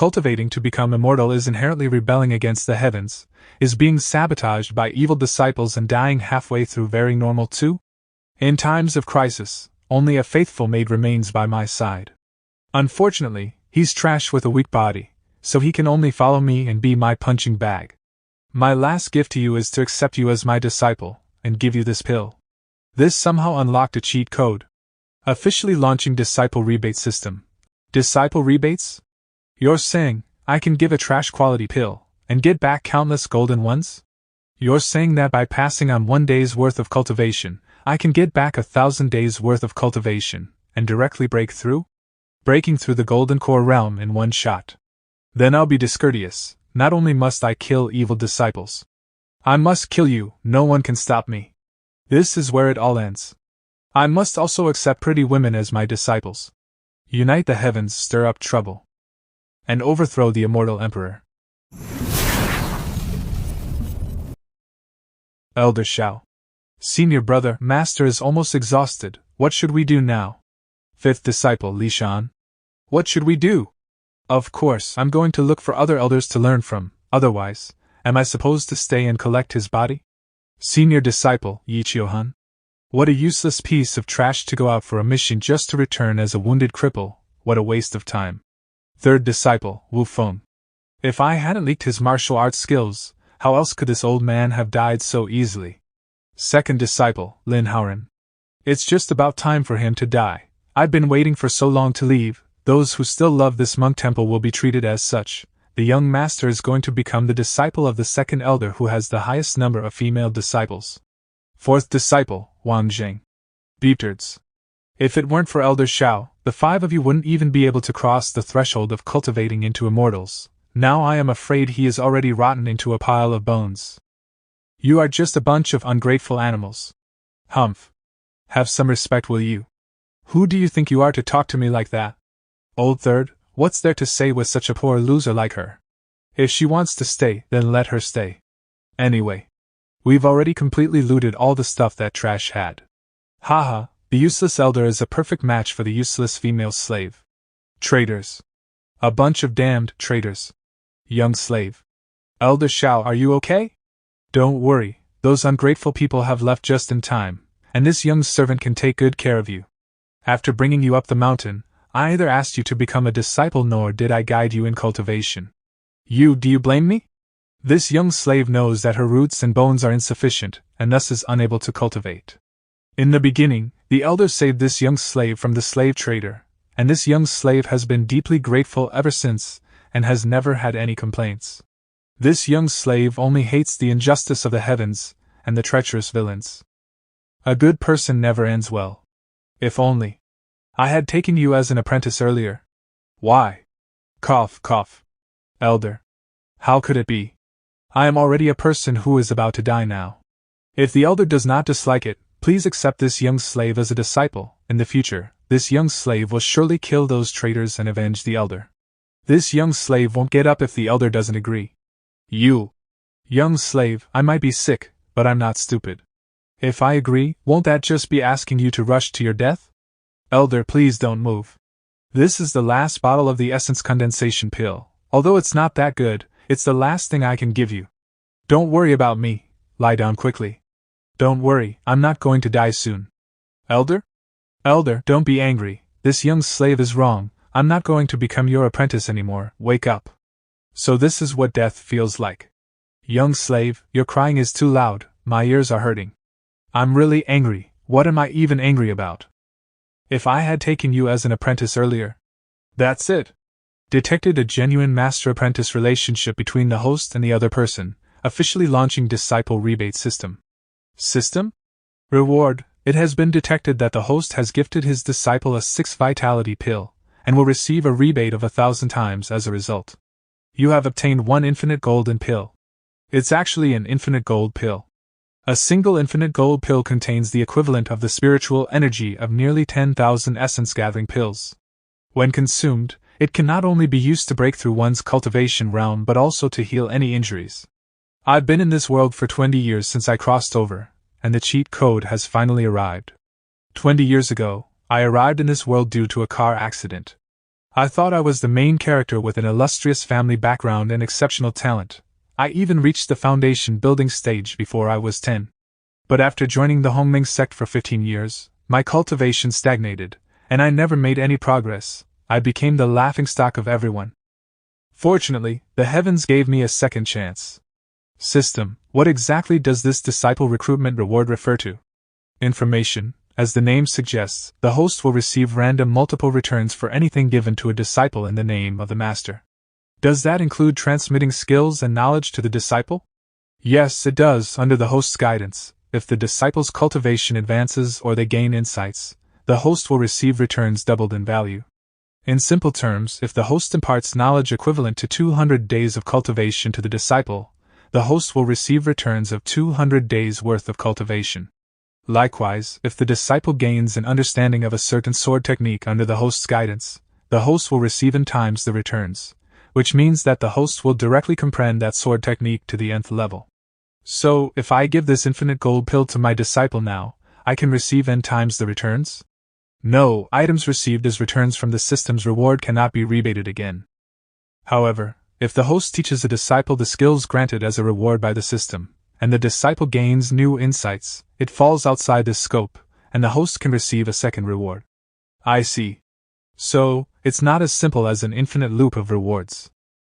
cultivating to become immortal is inherently rebelling against the heavens, is being sabotaged by evil disciples and dying halfway through very normal too? In times of crisis, only a faithful maid remains by my side. Unfortunately, he's trash with a weak body, so he can only follow me and be my punching bag. My last gift to you is to accept you as my disciple, and give you this pill. This somehow unlocked a cheat code. Officially launching Disciple Rebate System. Disciple rebates? You're saying, I can give a trash quality pill, and get back countless golden ones? You're saying that by passing on 1 day's worth of cultivation, I can get back 1,000 days worth of cultivation, and directly break through? Breaking through the golden core realm in one shot. Then I'll be discourteous. Not only must I kill evil disciples, I must kill you, no one can stop me. This is where it all ends. I must also accept pretty women as my disciples. Unite the heavens, stir up trouble, and overthrow the immortal emperor. Elder Shao. Senior brother, master is almost exhausted, what should we do now? Fifth disciple Li Shan. What should we do? Of course, I'm going to look for other elders to learn from, otherwise, am I supposed to stay and collect his body? Senior disciple Yi Chiohan. What a useless piece of trash to go out for a mission just to return as a wounded cripple, what a waste of time. Third disciple Wu Feng. If I hadn't leaked his martial arts skills, how else could this old man have died so easily? Second disciple Lin Haoren. It's just about time for him to die. I've been waiting for so long to leave. Those who still love this monk temple will be treated as such. The young master is going to become the disciple of the second elder who has the highest number of female disciples. Fourth disciple, Wang Zheng. Beeptards. If it weren't for Elder Shao, the 5 of you wouldn't even be able to cross the threshold of cultivating into immortals. Now I am afraid he is already rotten into a pile of bones. You are just a bunch of ungrateful animals. Humph. Have some respect, will you? Who do you think you are to talk to me like that? Old third, what's there to say with such a poor loser like her? If she wants to stay, then let her stay. Anyway, we've already completely looted all the stuff that trash had. Haha, the useless elder is a perfect match for the useless female slave. Traitors. A bunch of damned traitors. Young slave. Elder Shao, are you okay? Don't worry, those ungrateful people have left just in time, and this young servant can take good care of you. After bringing you up the mountain, I either asked you to become a disciple nor did I guide you in cultivation. Do you blame me? This young slave knows that her roots and bones are insufficient, and thus is unable to cultivate. In the beginning, the elder saved this young slave from the slave trader, and this young slave has been deeply grateful ever since, and has never had any complaints. This young slave only hates the injustice of the heavens, and the treacherous villains. A good person never ends well. If only I had taken you as an apprentice earlier. Why? Cough, cough. Elder. How could it be? I am already a person who is about to die now. If the elder does not dislike it, please accept this young slave as a disciple. In the future, this young slave will surely kill those traitors and avenge the elder. This young slave won't get up if the elder doesn't agree. You. Young slave, I might be sick, but I'm not stupid. If I agree, won't that just be asking you to rush to your death? Elder, please don't move. This is the last bottle of the essence condensation pill. Although it's not that good, it's the last thing I can give you. Don't worry about me. Lie down quickly. Don't worry, I'm not going to die soon. Elder? Elder, don't be angry. This young slave is wrong. I'm not going to become your apprentice anymore. Wake up. So this is what death feels like. Young slave, your crying is too loud. My ears are hurting. I'm really angry. What am I even angry about? If I had taken you as an apprentice earlier. That's it. Detected a genuine master-apprentice relationship between the host and the other person, officially launching Disciple Rebate System. System? Reward. It has been detected that the host has gifted his disciple a 6 vitality pill, and will receive a rebate of 1,000 times as a result. You have obtained 1 infinite golden pill. It's actually an infinite gold pill. A single infinite gold pill contains the equivalent of the spiritual energy of nearly 10,000 essence-gathering pills. When consumed, it can not only be used to break through one's cultivation realm but also to heal any injuries. I've been in this world for 20 years since I crossed over, and the cheat code has finally arrived. 20 years ago, I arrived in this world due to a car accident. I thought I was the main character with an illustrious family background and exceptional talent. I even reached the foundation building stage before I was 10. But after joining the Hongming sect for 15 years, my cultivation stagnated, and I never made any progress. I became the laughingstock of everyone. Fortunately, the heavens gave me a second chance. System: what exactly does this disciple recruitment reward refer to? Information: as the name suggests, the host will receive random multiple returns for anything given to a disciple in the name of the master. Does that include transmitting skills and knowledge to the disciple? Yes, it does, under the host's guidance. If the disciple's cultivation advances or they gain insights, the host will receive returns doubled in value. In simple terms, if the host imparts knowledge equivalent to 200 days of cultivation to the disciple, the host will receive returns of 200 days' worth of cultivation. Likewise, if the disciple gains an understanding of a certain sword technique under the host's guidance, the host will receive n times the returns, which means that the host will directly comprehend that sword technique to the nth level. So, if I give this infinite gold pill to my disciple now, I can receive n times the returns? No, items received as returns from the system's reward cannot be rebated again. However, if the host teaches a disciple the skills granted as a reward by the system, and the disciple gains new insights, it falls outside this scope, and the host can receive a second reward. I see. So, it's not as simple as an infinite loop of rewards.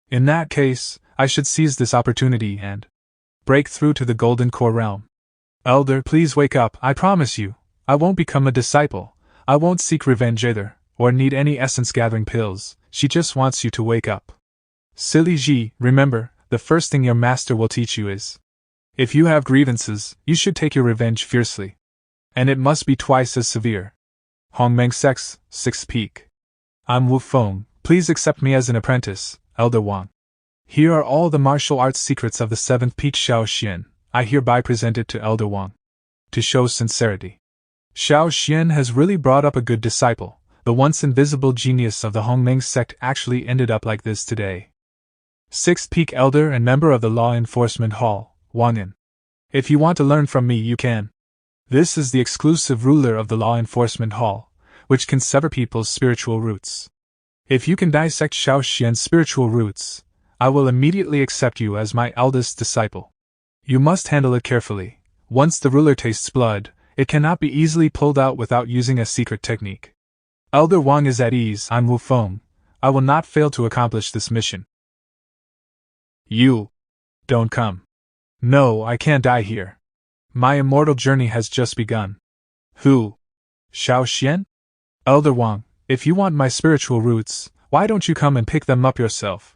In that case, I should seize this opportunity and break through to the golden core realm. Elder, please wake up, I promise you. I won't become a disciple. I won't seek revenge either, or need any essence-gathering pills. She just wants you to wake up. Silly Ji, remember, the first thing your master will teach you is, if you have grievances, you should take your revenge fiercely. And it must be twice as severe. Hongmeng Sect's 6th Peak. I'm Wu Feng, please accept me as an apprentice, Elder Wang. Here are all the martial arts secrets of the 7th Peak Xiao Xian, I hereby present it to Elder Wang. To show sincerity. Xiao Xian has really brought up a good disciple. The once invisible genius of the Hongmeng sect actually ended up like this today. 6th Peak Elder and member of the Law Enforcement Hall, Wang Yin. If you want to learn from me, you can. This is the exclusive ruler of the Law Enforcement Hall, which can sever people's spiritual roots. If you can dissect Xiao Xian's spiritual roots, I will immediately accept you as my eldest disciple. You must handle it carefully. Once the ruler tastes blood, it cannot be easily pulled out without using a secret technique. Elder Wang is at ease. I'm Wu Feng. I will not fail to accomplish this mission. You don't come. No, I can't die here. My immortal journey has just begun. Who? Xiao Xian? Elder Wang, if you want my spiritual roots, why don't you come and pick them up yourself?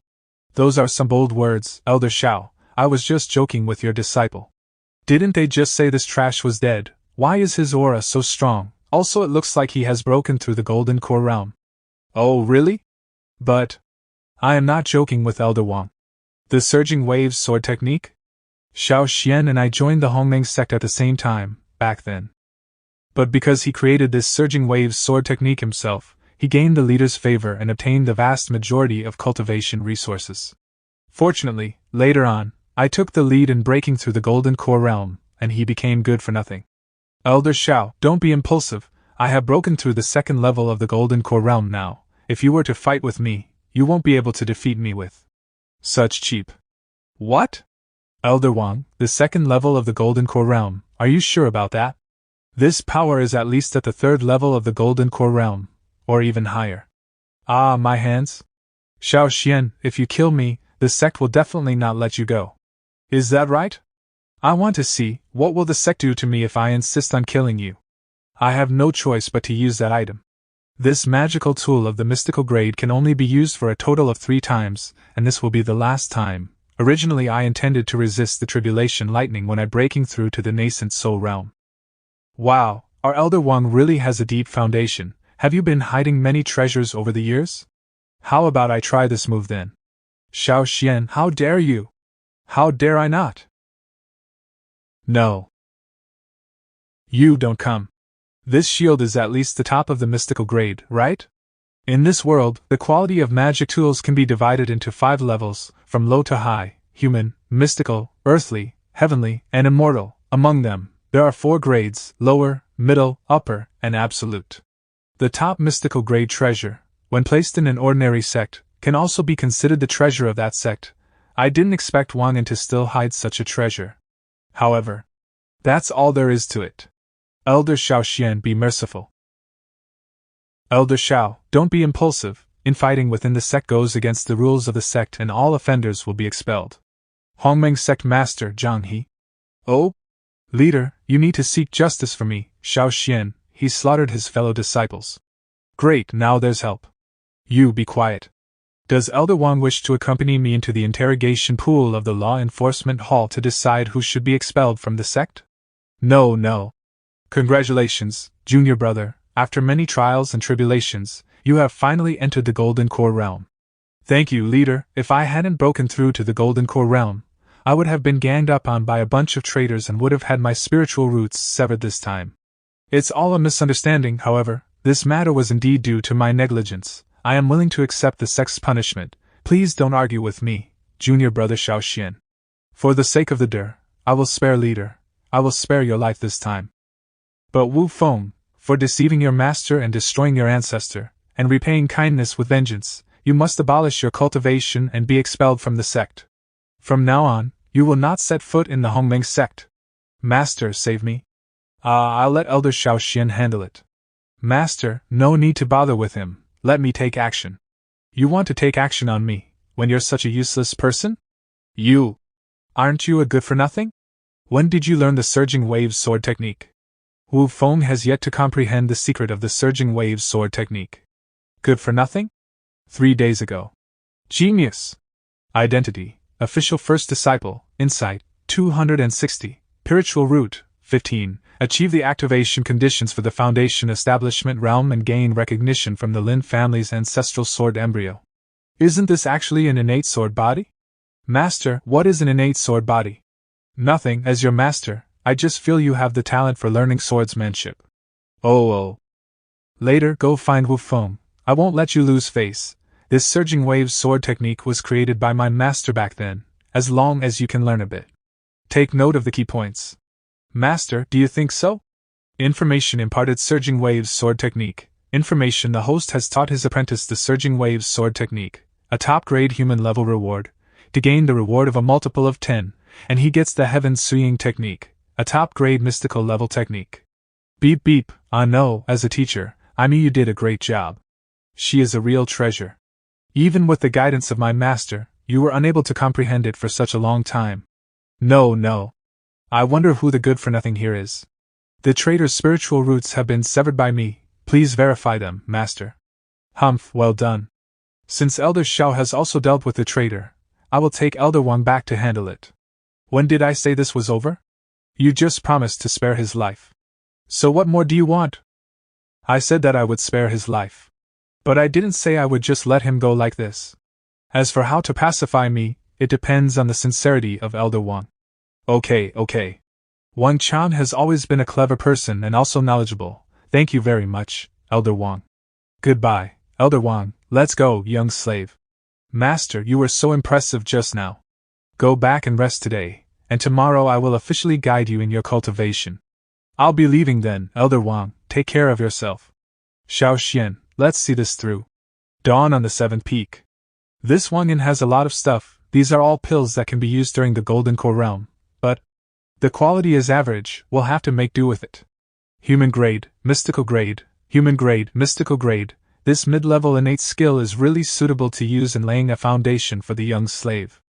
Those are some bold words, Elder Xiao. I was just joking with your disciple. Didn't they just say this trash was dead? Why is his aura so strong? Also, it looks like he has broken through the golden core realm. Oh, really? But I am not joking with Elder Wang. The surging waves sword technique? Xiao Xian and I joined the Hongmeng sect at the same time, back then. But because he created this surging waves sword technique himself, he gained the leader's favor and obtained the vast majority of cultivation resources. Fortunately, later on, I took the lead in breaking through the golden core realm, and he became good for nothing. Elder Xiao, don't be impulsive. I have broken through the second level of the golden core realm now. If you were to fight with me, you won't be able to defeat me with such cheap. What? Elder Wang, the second level of the golden core realm, are you sure about that? This power is at least at the third level of the golden core realm, or even higher. Ah, my hands? Xiao Xian, if you kill me, the sect will definitely not let you go. Is that right? I want to see, what will the sect do to me if I insist on killing you? I have no choice but to use that item. This magical tool of the mystical grade can only be used for a total of 3 times, and this will be the last time. Originally I intended to resist the tribulation lightning when I breaking through to the nascent soul realm. Wow, our Elder Wang really has a deep foundation. Have you been hiding many treasures over the years? How about I try this move then? Xiao Xian, how dare you? How dare I not? No. You don't come. This shield is at least the top of the mystical grade, right? In this world, the quality of magic tools can be divided into 5 levels, from low to high: human, mystical, earthly, heavenly, and immortal. Among them, there are 4 grades: lower, middle, upper, and absolute. The top mystical grade treasure, when placed in an ordinary sect, can also be considered the treasure of that sect. I didn't expect Wang to still hide such a treasure. However, that's all there is to it. Elder Xiao, be merciful. Elder Xiao, don't be impulsive. Infighting within the sect goes against the rules of the sect and all offenders will be expelled. Hongmeng Sect Master Zhang He. Oh? Leader, you need to seek justice for me, Xiao Xian. He slaughtered his fellow disciples. Great, now there's help. You be quiet. Does Elder Wang wish to accompany me into the interrogation pool of the law enforcement hall to decide who should be expelled from the sect? No. Congratulations, junior brother. After many trials and tribulations, you have finally entered the Golden Core realm. Thank you, leader. If I hadn't broken through to the Golden Core realm, I would have been ganged up on by a bunch of traitors and would have had my spiritual roots severed this time. It's all a misunderstanding, however. This matter was indeed due to my negligence. I am willing to accept the sect's punishment. Please don't argue with me, junior brother Xiao Xian. For the sake of the Der, I will spare leader. I will spare your life this time. But Wu Feng, for deceiving your master and destroying your ancestor, and repaying kindness with vengeance, you must abolish your cultivation and be expelled from the sect. From now on, you will not set foot in the Hongmeng sect. Master, save me. I'll let Elder Xiao Xian handle it. Master, no need to bother with him, let me take action. You want to take action on me, when you're such a useless person? Aren't you a good-for-nothing? When did you learn the Surging Waves sword technique? Wu Feng has yet to comprehend the secret of the Surging Waves sword technique. Good for nothing? 3 days ago. Genius! Identity, official first disciple, insight, 260, spiritual root, 15, achieve the activation conditions for the foundation establishment realm and gain recognition from the Lin family's ancestral sword embryo. Isn't this actually an innate sword body? Master, what is an innate sword body? Nothing, as your master, I just feel you have the talent for learning swordsmanship. Oh. Later, go find Wu Feng. I won't let you lose face. This Surging Waves sword technique was created by my master back then, as long as you can learn a bit. Take note of the key points. Master, do you think so? Information imparted Surging Waves sword technique. Information the host has taught his apprentice the Surging Waves sword technique. A top-grade human level reward. To gain the reward of a multiple of 10, and he gets the Heaven Suying technique. A top-grade mystical level technique. Beep beep, I know, as a teacher, I mean you did a great job. She is a real treasure. Even with the guidance of my master, you were unable to comprehend it for such a long time. No. I wonder who the good-for-nothing here is. The traitor's spiritual roots have been severed by me, please verify them, master. Humph, well done. Since Elder Xiao has also dealt with the traitor, I will take Elder Wang back to handle it. When did I say this was over? You just promised to spare his life. So what more do you want? I said that I would spare his life. But I didn't say I would just let him go like this. As for how to pacify me, it depends on the sincerity of Elder Wang. Okay. Wang Chan has always been a clever person and also knowledgeable. Thank you very much, Elder Wang. Goodbye, Elder Wang, let's go, young slave. Master, you were so impressive just now. Go back and rest today, and tomorrow I will officially guide you in your cultivation. I'll be leaving then, Elder Wang, take care of yourself. Xiao Xian, let's see this through. Dawn on the 7th peak. This Wangyan has a lot of stuff, these are all pills that can be used during the Golden Core realm, but the quality is average, we'll have to make do with it. Human grade, mystical grade, human grade, mystical grade, this mid-level innate skill is really suitable to use in laying a foundation for the young slave.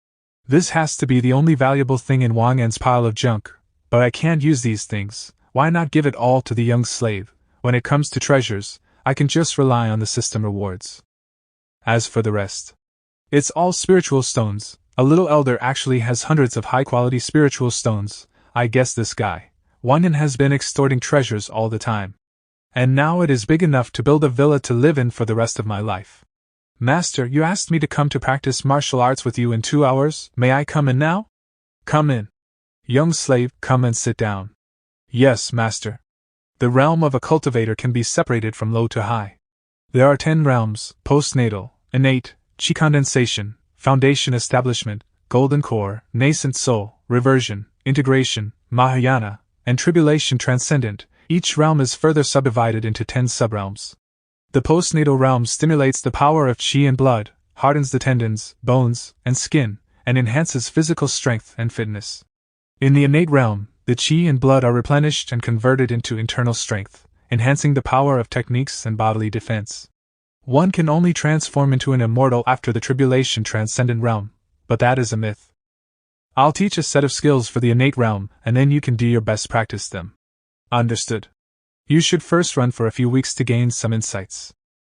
This has to be the only valuable thing in Wang Yan's pile of junk, but I can't use these things, why not give it all to the young slave? When it comes to treasures, I can just rely on the system rewards. As for the rest, it's all spiritual stones. A little elder actually has hundreds of high-quality spiritual stones. I guess this guy, Wang Yan, has been extorting treasures all the time. And now it is big enough to build a villa to live in for the rest of my life. Master, you asked me to come to practice martial arts with you in 2 hours, may I come in now? Come in. Young slave, come and sit down. Yes, master. The realm of a cultivator can be separated from low to high. There are 10 realms: postnatal, innate, chi condensation, foundation establishment, golden core, nascent soul, reversion, integration, mahayana, and tribulation transcendent. Each realm is further subdivided into 10 subrealms. The postnatal realm stimulates the power of qi and blood, hardens the tendons, bones, and skin, and enhances physical strength and fitness. In the innate realm, the qi and blood are replenished and converted into internal strength, enhancing the power of techniques and bodily defense. One can only transform into an immortal after the tribulation transcendent realm, but that is a myth. I'll teach a set of skills for the innate realm, and then you can do your best practice them. Understood. You should first run for a few weeks to gain some insights.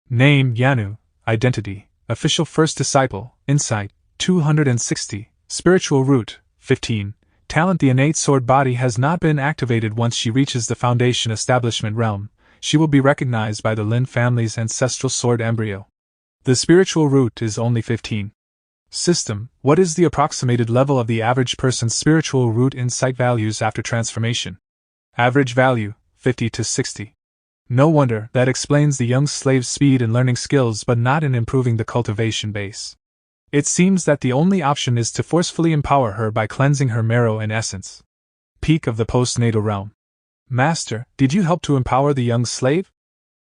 Name, Yanu. Identity, official first disciple, insight, 260, spiritual root, 15, talent. The innate sword body has not been activated. Once she reaches the foundation establishment realm, she will be recognized by the Lin family's ancestral sword embryo. The spiritual root is only 15. System, what is the approximated level of the average person's spiritual root insight values after transformation? Average value, 50 to 60. No wonder, that explains the young slave's speed in learning skills but not in improving the cultivation base. It seems that the only option is to forcefully empower her by cleansing her marrow and essence. Peak of the postnatal realm. Master, did you help to empower the young slave?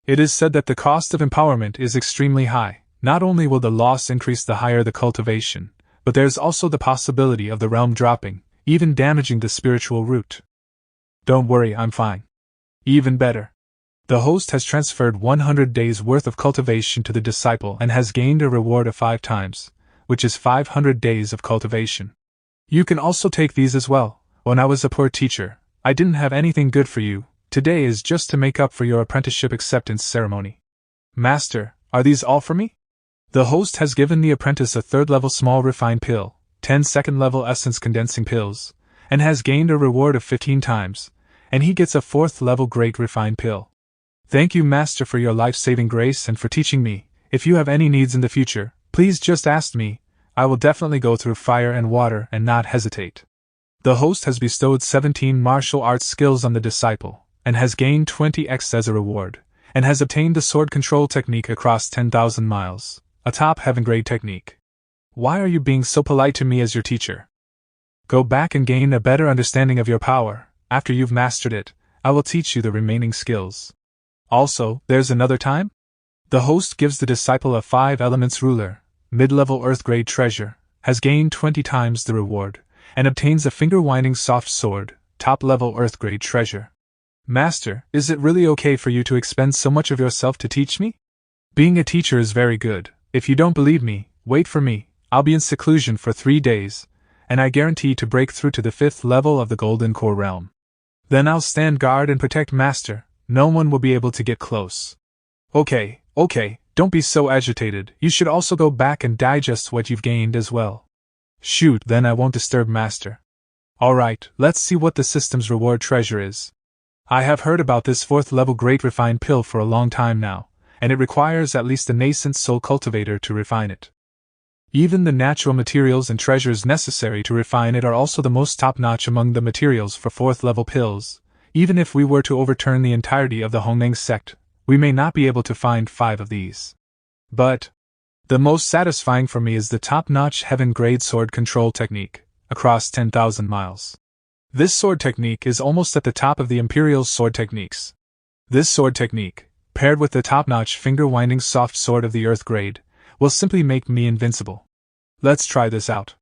It is said that the cost of empowerment is extremely high. Not only will the loss increase the higher the cultivation, but there's also the possibility of the realm dropping, even damaging the spiritual root. Don't worry, I'm fine. Even better. The host has transferred 100 days' worth of cultivation to the disciple and has gained a reward of 5 times, which is 500 days of cultivation. You can also take these as well. When I was a poor teacher, I didn't have anything good for you. Today is just to make up for your apprenticeship acceptance ceremony. Master, are these all for me? The host has given the apprentice a 3rd-level small refined pill, 10 2nd-level essence condensing pills, and has gained a reward of 15 times, and he gets a 4th-level great refined pill. Thank you, Master, for your life-saving grace and for teaching me. If you have any needs in the future, please just ask me. I will definitely go through fire and water and not hesitate. The host has bestowed 17 martial arts skills on the disciple, and has gained 20x as a reward, and has obtained the sword control technique across 10,000 miles, a top heaven-grade technique. Why are you being so polite to me as your teacher? Go back and gain a better understanding of your power. After you've mastered it, I will teach you the remaining skills. Also, there's another time? The host gives the disciple a 5 elements ruler, mid-level earth-grade treasure, has gained 20 times the reward, and obtains a finger-winding soft sword, top-level earth-grade treasure. Master, is it really okay for you to expend so much of yourself to teach me? Being a teacher is very good. If you don't believe me, wait for me. I'll be in seclusion for 3 days, and I guarantee to break through to the 5th level of the Golden Core realm. Then I'll stand guard and protect Master. No one will be able to get close. Okay, don't be so agitated. You should also go back and digest what you've gained as well. Shoot, then I won't disturb Master. Alright, let's see what the system's reward treasure is. I have heard about this 4th-level great refined pill for a long time now, and it requires at least a nascent soul cultivator to refine it. Even the natural materials and treasures necessary to refine it are also the most top-notch among the materials for 4th-level pills. Even if we were to overturn the entirety of the Hongneng sect, we may not be able to find 5 of these. But the most satisfying for me is the top-notch heaven-grade sword control technique, across 10,000 miles. This sword technique is almost at the top of the Imperial sword techniques. This sword technique, paired with the top-notch finger-winding soft sword of the Earth grade, will simply make me invincible. Let's try this out.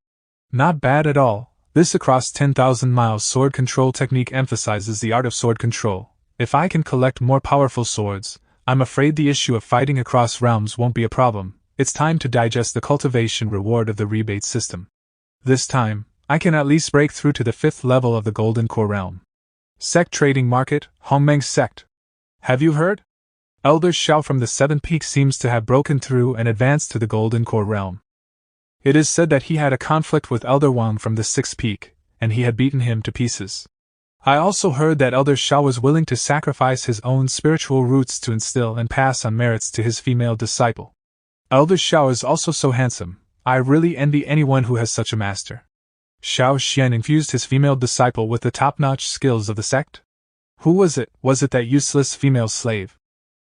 Not bad at all. This across 10,000 miles sword control technique emphasizes the art of sword control. If I can collect more powerful swords, I'm afraid the issue of fighting across realms won't be a problem. It's time to digest the cultivation reward of the rebate system. This time, I can at least break through to the 5th level of the Golden Core realm. Sect trading market, Hongmeng sect. Have you heard? Elder Xiao from the 7th peak seems to have broken through and advanced to the Golden Core realm. It is said that he had a conflict with Elder Wang from the 6th peak, and he had beaten him to pieces. I also heard that Elder Xiao was willing to sacrifice his own spiritual roots to instill and pass on merits to his female disciple. Elder Xiao is also so handsome. I really envy anyone who has such a master. Xiao Xian infused his female disciple with the top-notch skills of the sect? Who was it? Was it that useless female slave?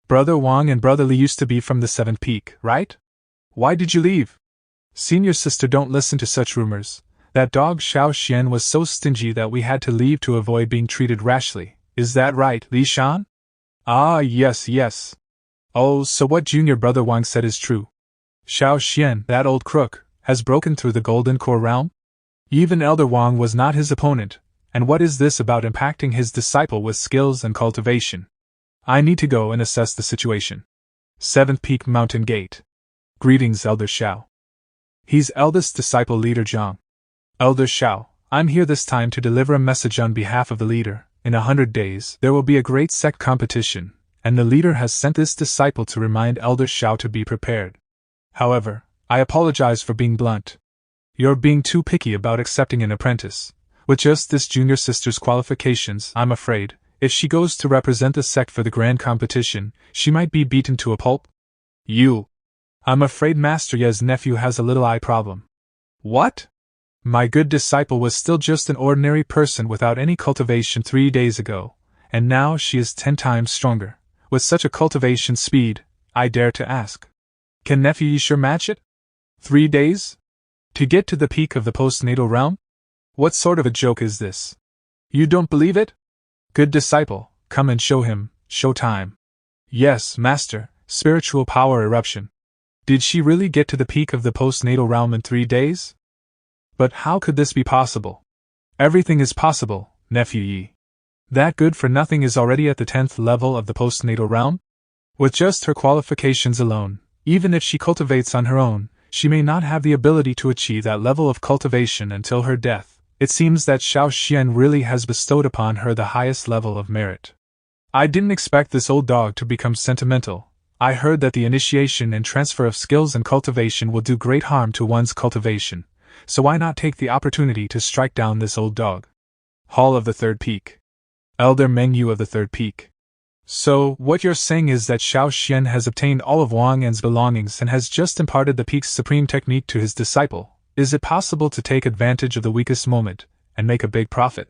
Brother Wang and Brother Li used to be from the 7th peak, right? Why did you leave? Senior sister, don't listen to such rumors. That dog Xiao Xian was so stingy that we had to leave to avoid being treated rashly. Is that right, Li Shan? Ah, yes. Oh, so what junior brother Wang said is true. Xiao Xian, that old crook, has broken through the golden core realm? Even Elder Wang was not his opponent, and what is this about impacting his disciple with skills and cultivation? I need to go and assess the situation. 7th Peak Mountain Gate. Greetings, Elder Xiao. He's eldest disciple leader Zhang. Elder Xiao, I'm here this time to deliver a message on behalf of the leader. In 100 days, there will be a great sect competition, and the leader has sent this disciple to remind Elder Xiao to be prepared. However, I apologize for being blunt. You're being too picky about accepting an apprentice. With just this junior sister's qualifications, I'm afraid, if she goes to represent the sect for the grand competition, she might be beaten to a pulp. I'm afraid Master Ye's nephew has a little eye problem. What? My good disciple was still just an ordinary person without any cultivation 3 days ago, and now she is 10 times stronger. With such a cultivation speed, I dare to ask. Can nephew Yi sure match it? 3 days? To get to the peak of the postnatal realm? What sort of a joke is this? You don't believe it? Good disciple, come and show him, show time. Yes, master, spiritual power eruption. Did she really get to the peak of the postnatal realm in 3 days? But how could this be possible? Everything is possible, nephew Yi. That good-for-nothing is already at the 10th level of the postnatal realm? With just her qualifications alone, even if she cultivates on her own, she may not have the ability to achieve that level of cultivation until her death. It seems that Xiao Xian really has bestowed upon her the highest level of merit. I didn't expect this old dog to become sentimental. I heard that the initiation and transfer of skills and cultivation will do great harm to one's cultivation, so why not take the opportunity to strike down this old dog? Hall of the Third Peak. Elder Mengyu of the Third Peak. So, what you're saying is that Xiao Xian has obtained all of Wang En's belongings and has just imparted the peak's supreme technique to his disciple. Is it possible to take advantage of the weakest moment and make a big profit?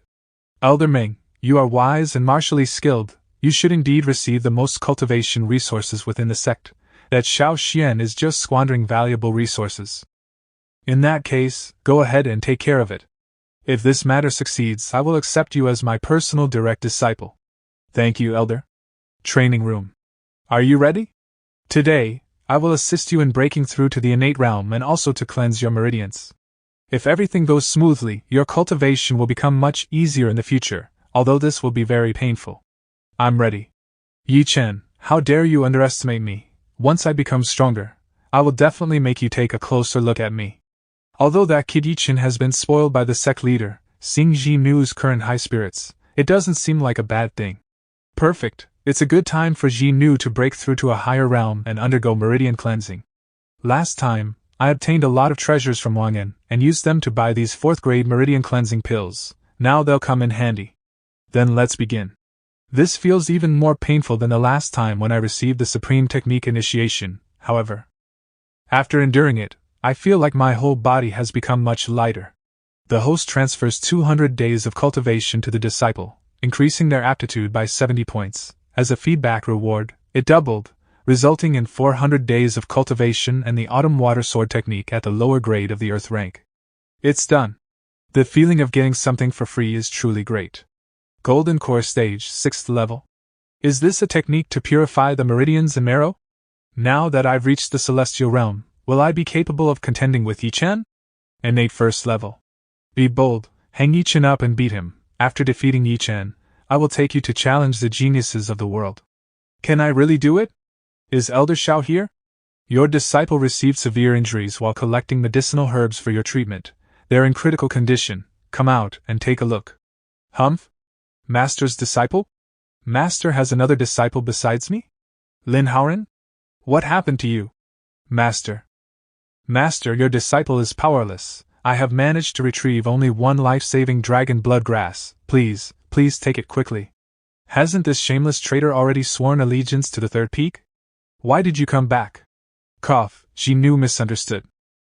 Elder Meng, you are wise and martially skilled. You should indeed receive the most cultivation resources within the sect. That Xiao Xian is just squandering valuable resources. In that case, go ahead and take care of it. If this matter succeeds, I will accept you as my personal direct disciple. Thank you, Elder. Training room. Are you ready? Today, I will assist you in breaking through to the innate realm and also to cleanse your meridians. If everything goes smoothly, your cultivation will become much easier in the future, although this will be very painful. I'm ready. Yi Chen, how dare you underestimate me? Once I become stronger, I will definitely make you take a closer look at me. Although that kid Yi Chen has been spoiled by the sect leader, seeing Ji Nu's current high spirits, it doesn't seem like a bad thing. Perfect, it's a good time for Ji Nu to break through to a higher realm and undergo meridian cleansing. Last time, I obtained a lot of treasures from Wang En and used them to buy these 4th grade meridian cleansing pills. Now they'll come in handy. Then let's begin. This feels even more painful than the last time when I received the Supreme Technique initiation, however. After enduring it, I feel like my whole body has become much lighter. The host transfers 200 days of cultivation to the disciple, increasing their aptitude by 70 points. As a feedback reward, it doubled, resulting in 400 days of cultivation and the Autumn Water Sword technique at the lower grade of the Earth rank. It's done. The feeling of getting something for free is truly great. Golden Core Stage, 6th level. Is this a technique to purify the meridians and marrow? Now that I've reached the celestial realm, will I be capable of contending with Yi Chen? Innate 1st level. Be bold, hang Yi Chen up and beat him. After defeating Yi Chen, I will take you to challenge the geniuses of the world. Can I really do it? Is Elder Xiao here? Your disciple received severe injuries while collecting medicinal herbs for your treatment. They're in critical condition. Come out and take a look. Humph? Master's disciple? Master has another disciple besides me? Lin Haoren? What happened to you? Master, your disciple is powerless. I have managed to retrieve only one life-saving dragon blood grass. Please take it quickly. Hasn't this shameless traitor already sworn allegiance to the Third Peak? Why did you come back? Cough, Ji Nu misunderstood.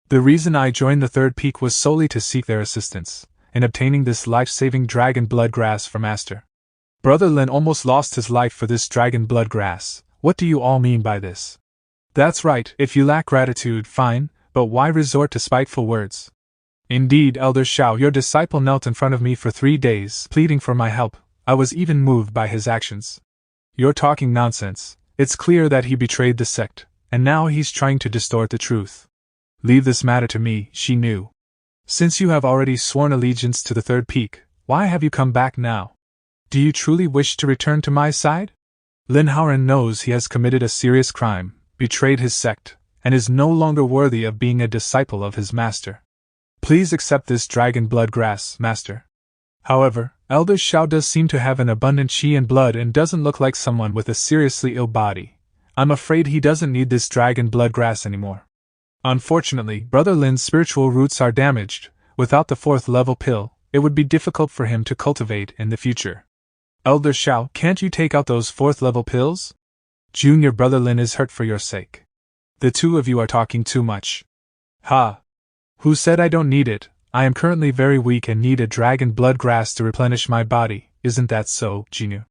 The reason I joined the Third Peak was solely to seek their assistance in obtaining this life-saving dragon blood grass for Master. Brother Lin almost lost his life for this dragon blood grass. What do you all mean by this? That's right, if you lack gratitude, fine, but why resort to spiteful words? Indeed, Elder Xiao, your disciple knelt in front of me for 3 days, pleading for my help. I was even moved by his actions. You're talking nonsense. It's clear that he betrayed the sect, and now he's trying to distort the truth. Leave this matter to me, she knew. Since you have already sworn allegiance to the third peak, why have you come back now? Do you truly wish to return to my side? Lin Haoren knows he has committed a serious crime, betrayed his sect, and is no longer worthy of being a disciple of his master. Please accept this dragon blood grass, master. However, Elder Shao does seem to have an abundant qi and blood and doesn't look like someone with a seriously ill body. I'm afraid he doesn't need this dragon blood grass anymore. Unfortunately, Brother Lin's spiritual roots are damaged. Without the 4th level pill, it would be difficult for him to cultivate in the future. Elder Shao, can't you take out those 4th level pills? Junior Brother Lin is hurt for your sake. The two of you are talking too much. Ha! Who said I don't need it? I am currently very weak and need a dragon blood grass to replenish my body, isn't that so, Jinu?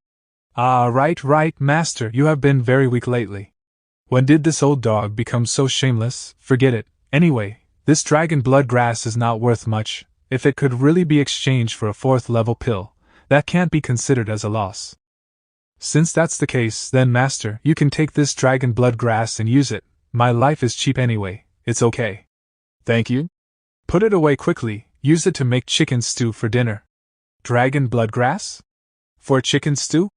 Ah, right, master, you have been very weak lately. When did this old dog become so shameless? Forget it. Anyway, this dragon blood grass is not worth much. If it could really be exchanged for a 4th level pill, that can't be considered as a loss. Since that's the case, then master, you can take this dragon blood grass and use it. My life is cheap anyway, it's okay. Thank you. Put it away quickly, use it to make chicken stew for dinner. Dragon blood grass? For chicken stew?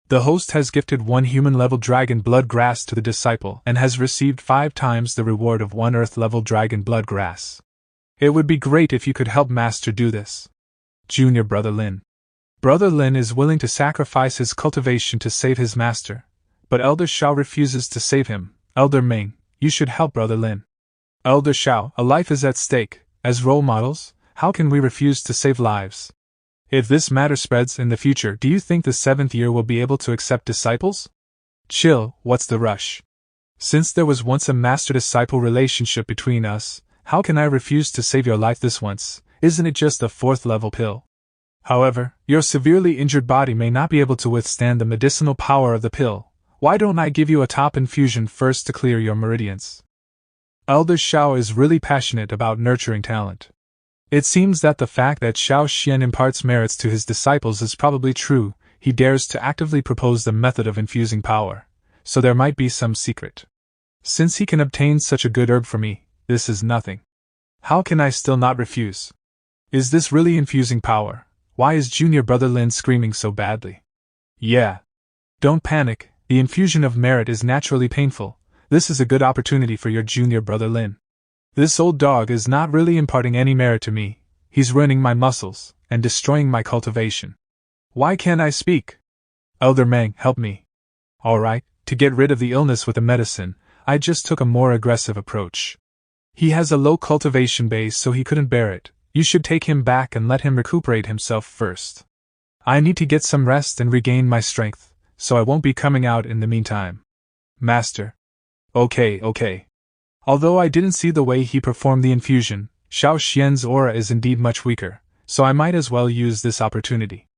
The host has gifted 1 human-level dragon blood grass to the disciple and has received 5 times the reward of 1 earth-level dragon blood grass. It would be great if you could help master do this. Junior Brother Lin. Brother Lin is willing to sacrifice his cultivation to save his master, but Elder Shao refuses to save him. Elder Ming, you should help Brother Lin. Elder Shao, a life is at stake. As role models, how can we refuse to save lives? If this matter spreads in the future, do you think the 7th year will be able to accept disciples? Chill, what's the rush? Since there was once a master-disciple relationship between us, how can I refuse to save your life this once? Isn't it just a 4th level pill? However, your severely injured body may not be able to withstand the medicinal power of the pill. Why don't I give you a top infusion first to clear your meridians? Elder Shao is really passionate about nurturing talent. It seems that the fact that Shao Xian imparts merits to his disciples is probably true. He dares to actively propose the method of infusing power, so there might be some secret. Since he can obtain such a good herb for me, this is nothing. How can I still not refuse? Is this really infusing power? Why is Junior Brother Lin screaming so badly? Yeah. Don't panic, the infusion of merit is naturally painful. This is a good opportunity for your Junior Brother Lin. This old dog is not really imparting any merit to me. He's ruining my muscles and destroying my cultivation. Why can't I speak? Elder Meng, help me. Alright, to get rid of the illness with the medicine, I just took a more aggressive approach. He has a low cultivation base, so he couldn't bear it. You should take him back and let him recuperate himself first. I need to get some rest and regain my strength, so I won't be coming out in the meantime. Master. Okay. Although I didn't see the way he performed the infusion, Shao Xian's aura is indeed much weaker, so I might as well use this opportunity.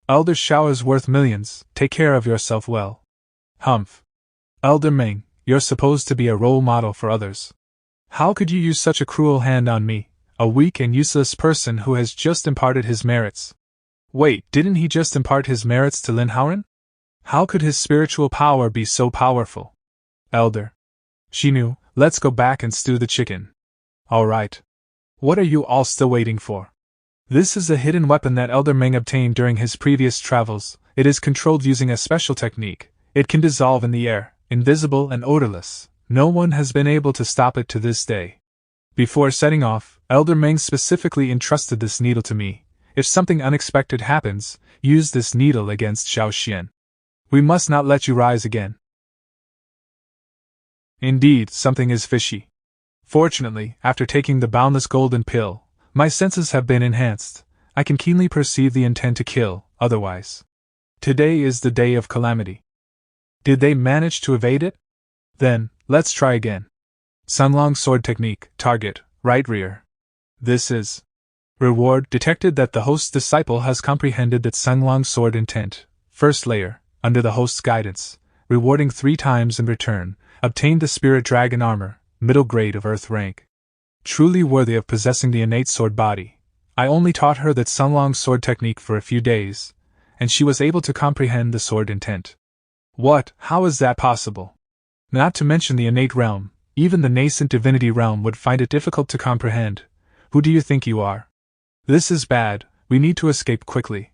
Elder Shao is worth millions, take care of yourself well. Humph. Elder Meng, you're supposed to be a role model for others. How could you use such a cruel hand on me, a weak and useless person who has just imparted his merits? Wait, didn't he just impart his merits to Lin Haoren? How could his spiritual power be so powerful? Elder Shinu, let's go back and stew the chicken. Alright. What are you all still waiting for? This is a hidden weapon that Elder Meng obtained during his previous travels. It is controlled using a special technique. It can dissolve in the air, invisible and odorless. No one has been able to stop it to this day. Before setting off, Elder Meng specifically entrusted this needle to me. If something unexpected happens, use this needle against Shao Xian. We must not let you rise again. Indeed, something is fishy. Fortunately, after taking the boundless golden pill, my senses have been enhanced. I can keenly perceive the intent to kill, otherwise. Today is the day of calamity. Did they manage to evade it? Then, let's try again. Sunlong sword technique, target, right rear. This is. Reward detected that the host's disciple has comprehended that Sunlong sword intent, first layer, under the host's guidance, rewarding 3 times in return, obtained the spirit dragon armor, middle grade of earth rank. Truly worthy of possessing the innate sword body. I only taught her that Sunlong sword technique for a few days, and she was able to comprehend the sword intent. What? How is that possible? Not to mention the innate realm, even the nascent divinity realm would find it difficult to comprehend. Who do you think you are? This is bad, we need to escape quickly.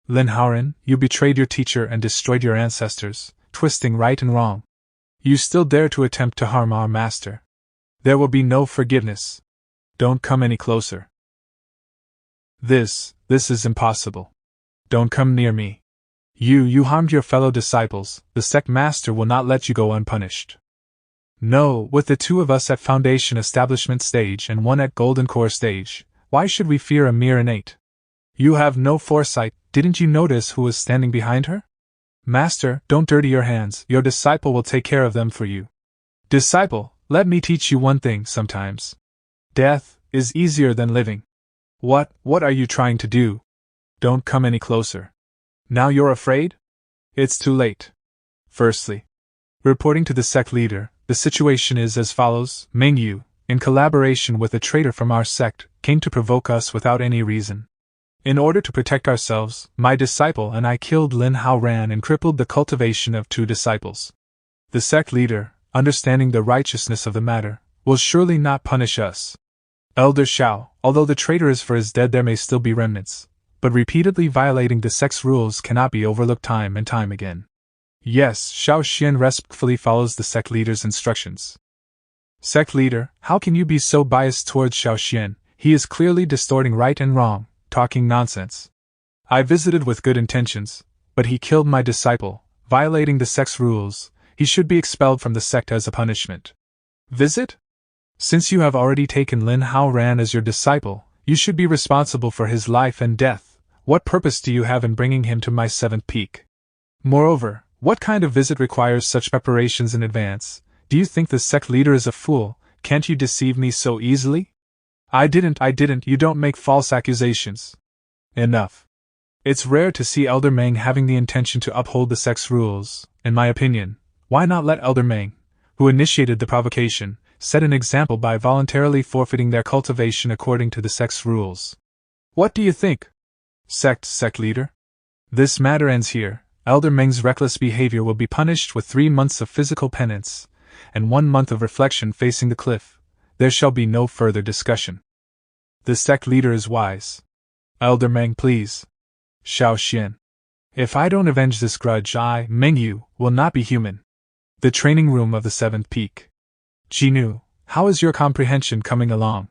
Lin Haoran, you betrayed your teacher and destroyed your ancestors, twisting right and wrong. You still dare to attempt to harm our master. There will be no forgiveness. Don't come any closer. This is impossible. Don't come near me. You harmed your fellow disciples, the sect master will not let you go unpunished. No, with the two of us at Foundation Establishment stage and one at Golden Core stage, why should we fear a mere innate? You have no foresight, didn't you notice who was standing behind her? Master, don't dirty your hands, your disciple will take care of them for you. Disciple, let me teach you one thing sometimes. Death is easier than living. What are you trying to do? Don't come any closer. Now you're afraid? It's too late. Firstly, reporting to the sect leader, the situation is as follows. Meng Yu, in collaboration with a traitor from our sect, came to provoke us without any reason. In order to protect ourselves, my disciple and I killed Lin Haoran and crippled the cultivation of 2 disciples. The sect leader, understanding the righteousness of the matter, will surely not punish us. Elder Shao, although the traitor is for his dead, there may still be remnants, but repeatedly violating the sect's rules cannot be overlooked time and time again. Yes, Shao Xian respectfully follows the sect leader's instructions. Sect leader, how can you be so biased towards Shao Xian? He is clearly distorting right and wrong, talking nonsense. I visited with good intentions, but he killed my disciple, violating the sect's rules. He should be expelled from the sect as a punishment. Visit? Since you have already taken Lin Haoran as your disciple, you should be responsible for his life and death. What purpose do you have in bringing him to my 7th peak? Moreover, what kind of visit requires such preparations in advance? Do you think the sect leader is a fool? Can't you deceive me so easily? I didn't, you don't make false accusations. Enough. It's rare to see Elder Meng having the intention to uphold the sect's rules. In my opinion, why not let Elder Meng, who initiated the provocation, set an example by voluntarily forfeiting their cultivation according to the sect's rules? What do you think? Sect leader? This matter ends here. Elder Meng's reckless behavior will be punished with 3 months of physical penance, and 1 month of reflection facing the cliff. There shall be no further discussion. The sect leader is wise. Elder Meng, please. Shao Xian. If I don't avenge this grudge, I, Meng Yu, will not be human. The training room of the 7th peak. Jinu, how is your comprehension coming along?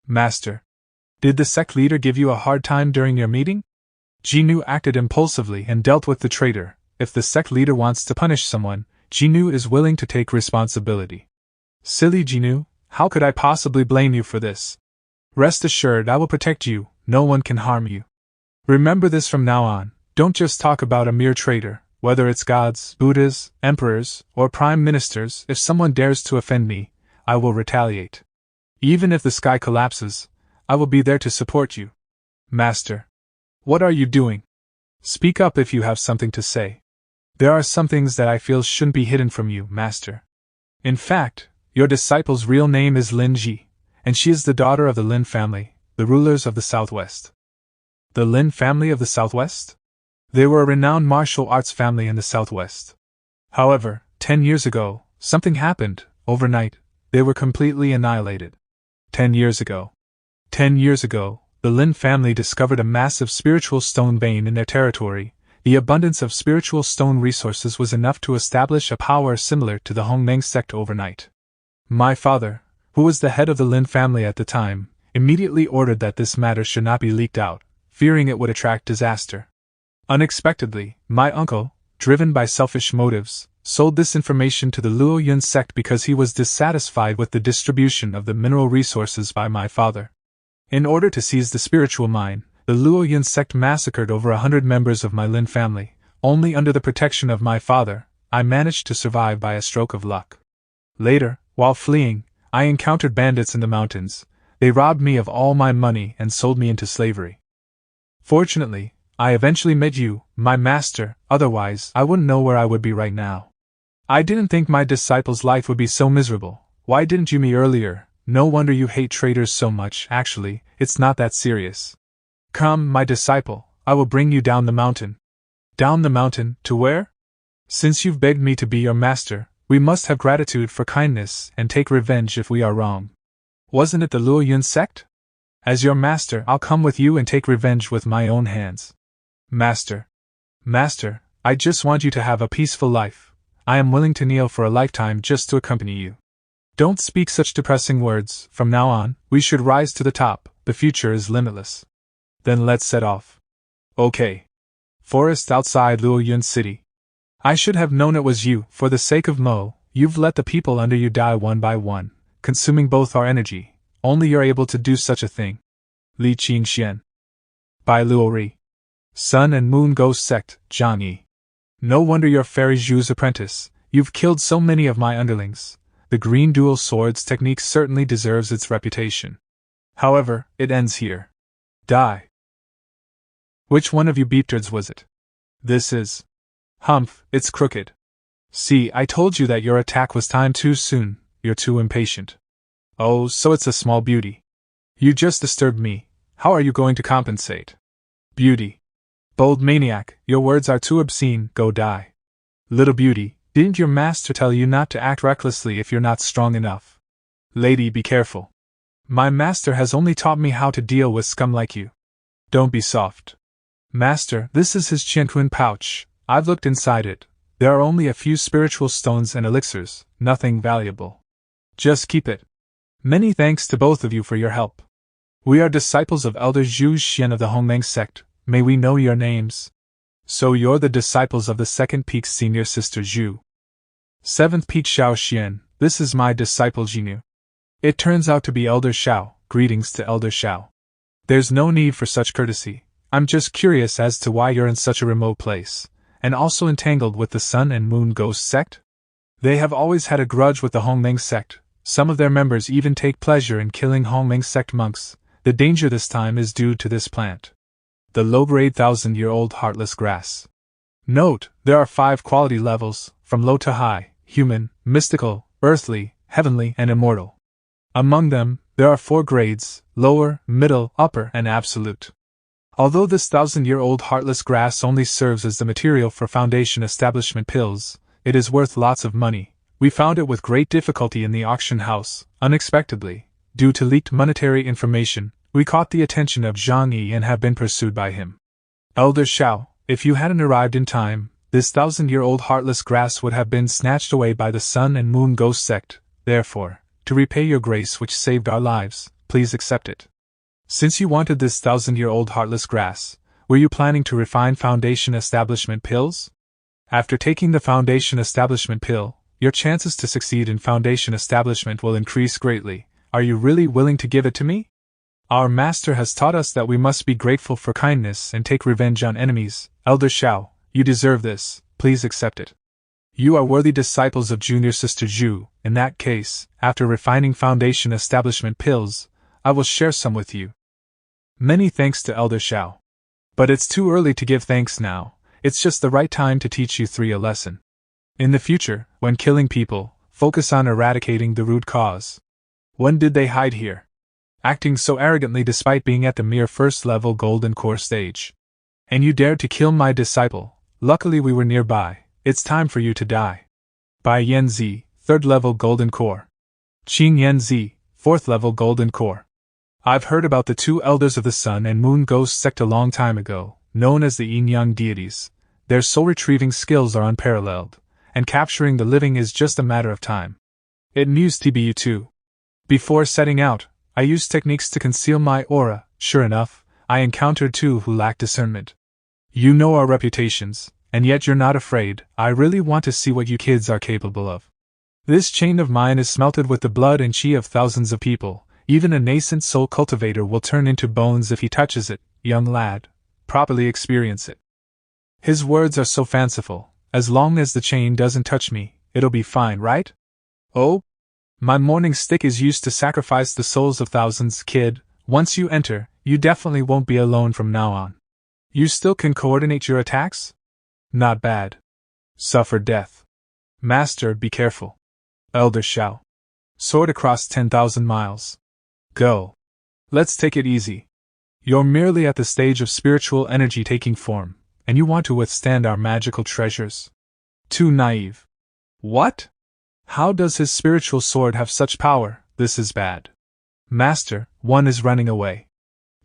Master. Did the sect leader give you a hard time during your meeting? Jinu acted impulsively and dealt with the traitor. If the sect leader wants to punish someone, Jinu is willing to take responsibility. Silly Jinu, how could I possibly blame you for this? Rest assured I will protect you, no one can harm you. Remember this from now on, don't just talk about a mere traitor, whether it's gods, Buddhas, emperors, or prime ministers. If someone dares to offend me, I will retaliate. Even if the sky collapses, I will be there to support you. Master. What are you doing? Speak up if you have something to say. There are some things that I feel shouldn't be hidden from you, Master. In fact, your disciple's real name is Lin Ji, and she is the daughter of the Lin family, the rulers of the Southwest. The Lin family of the Southwest? They were a renowned martial arts family in the Southwest. However, 10 years ago, something happened. Overnight, they were completely annihilated. 10 years ago, the Lin family discovered a massive spiritual stone vein in their territory. The abundance of spiritual stone resources was enough to establish a power similar to the Hongmeng sect overnight. My father, who was the head of the Lin family at the time, immediately ordered that this matter should not be leaked out, fearing it would attract disaster. Unexpectedly, my uncle, driven by selfish motives, sold this information to the Luo Yun sect because he was dissatisfied with the distribution of the mineral resources by my father. In order to seize the spiritual mine, the Luo Yun sect massacred over 100 members of my Lin family. Only under the protection of my father, I managed to survive by a stroke of luck. Later, while fleeing, I encountered bandits in the mountains. They robbed me of all my money and sold me into slavery. Fortunately, I eventually met you, my master, otherwise I wouldn't know where I would be right now. I didn't think my disciple's life would be so miserable. Why didn't you me earlier? No wonder you hate traitors so much. Actually, it's not that serious. Come, my disciple, I will bring you down the mountain. Down the mountain, to where? Since you've begged me to be your master, we must have gratitude for kindness and take revenge if we are wrong. Wasn't it the Luo Yun sect? As your master, I'll come with you and take revenge with my own hands. Master. Master, I just want you to have a peaceful life. I am willing to kneel for a lifetime just to accompany you. Don't speak such depressing words. From now on, we should rise to the top. The future is limitless. Then let's set off. Okay. Forest outside Luo Yun City. I should have known it was you. For the sake of Mo, you've let the people under you die one by one, consuming both our energy. Only you're able to do such a thing. Li Qingxian. By Luo Ri. Sun and Moon Ghost Sect, Zhang Yi. No wonder you're Fairy Zhu's apprentice. You've killed so many of my underlings. The green dual swords technique certainly deserves its reputation. However, it ends here. Die. Which one of you beeptards was it? This is. Humph, it's crooked. See, I told you that your attack was timed too soon. You're too impatient. Oh, so it's a small beauty. You just disturbed me. How are you going to compensate? Beauty. Bold maniac, your words are too obscene. Go die. Little beauty, didn't your master tell you not to act recklessly if you're not strong enough? Lady, be careful. My master has only taught me how to deal with scum like you. Don't be soft. Master, this is his Qianquan pouch. I've looked inside it. There are only a few spiritual stones and elixirs, nothing valuable. Just keep it. Many thanks to both of you for your help. We are disciples of Elder Zhu Xian of the Hongmeng sect. May we know your names? So you're the disciples of the second peak's senior sister Zhu. Seventh peak Xiao Xian, this is my disciple Jinu. It turns out to be Elder Xiao. Greetings to Elder Xiao. There's no need for such courtesy. I'm just curious as to why you're in such a remote place, and also entangled with the Sun and Moon Ghost sect? They have always had a grudge with the Hongmeng sect. Some of their members even take pleasure in killing Hongmeng sect monks. The danger this time is due to this plant. The low-grade 1,000-year-old heartless grass. Note, there are 5 quality levels, from low to high: human, mystical, earthly, heavenly, and immortal. Among them, there are 4 grades: lower, middle, upper, and absolute. Although this 1,000-year-old heartless grass only serves as the material for foundation establishment pills, it is worth lots of money. We found it with great difficulty in the auction house. Unexpectedly, due to leaked monetary information, we caught the attention of Zhang Yi and have been pursued by him. Elder Xiao, if you hadn't arrived in time, this 1,000-year-old heartless grass would have been snatched away by the Sun and Moon Ghost sect. Therefore, to repay your grace which saved our lives, please accept it. Since you wanted this 1,000-year-old heartless grass, were you planning to refine foundation establishment pills? After taking the foundation establishment pill, your chances to succeed in foundation establishment will increase greatly. Are you really willing to give it to me? Our master has taught us that we must be grateful for kindness and take revenge on enemies. Elder Xiao, you deserve this. Please accept it. You are worthy disciples of junior sister Zhu. In that case, after refining foundation establishment pills, I will share some with you. Many thanks to Elder Xiao. But it's too early to give thanks now. It's just the right time to teach you 3 a lesson. In the future, when killing people, focus on eradicating the root cause. When did they hide here? Acting so arrogantly despite being at the mere first-level golden core stage. And you dared to kill my disciple. Luckily we were nearby. It's time for you to die. By Yanzi, 3rd-level golden core. Qing Yanzi, 4th-level golden core. I've heard about the 2 elders of the Sun and Moon Ghost sect a long time ago, known as the Yin-Yang deities. Their soul-retrieving skills are unparalleled, and capturing the living is just a matter of time. It amused TBU too. Before setting out, I used techniques to conceal my aura. Sure enough, I encountered 2 who lacked discernment. You know our reputations, and yet you're not afraid. I really want to see what you kids are capable of. This chain of mine is smelted with the blood and chi of thousands of people. Even a nascent soul cultivator will turn into bones if he touches it. Young lad, properly experience it. His words are so fanciful. As long as the chain doesn't touch me, it'll be fine, right? Oh? My morning stick is used to sacrifice the souls of thousands, kid. Once you enter, you definitely won't be alone from now on. You still can coordinate your attacks? Not bad. Suffer death. Master, be careful. Elder Xiao. Sword across 10,000 miles. Go. Let's take it easy. You're merely at the stage of spiritual energy taking form, and you want to withstand our magical treasures. Too naive. What? How does his spiritual sword have such power? This is bad. Master, one is running away.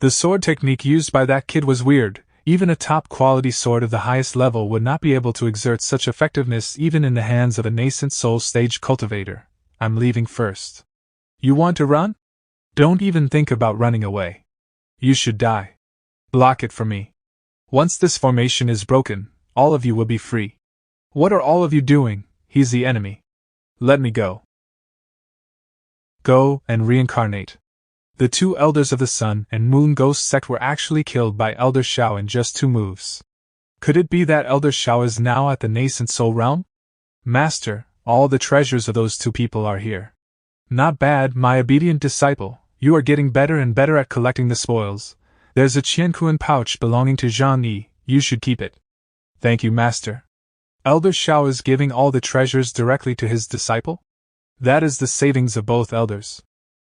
The sword technique used by that kid was weird. Even a top-quality sword of the highest level would not be able to exert such effectiveness even in the hands of a nascent soul-stage cultivator. I'm leaving first. You want to run? Don't even think about running away. You should die. Block it for me. Once this formation is broken, all of you will be free. What are all of you doing? He's the enemy. Let me go. Go and reincarnate. The two elders of the Sun and Moon Ghost sect were actually killed by Elder Shao in just 2 moves. Could it be that Elder Shao is now at the nascent soul realm? Master, all the treasures of those 2 people are here. Not bad, my obedient disciple, you are getting better and better at collecting the spoils. There's a Qianquan pouch belonging to Zhang Yi, you should keep it. Thank you, Master. Elder Shao is giving all the treasures directly to his disciple? That is the savings of both elders.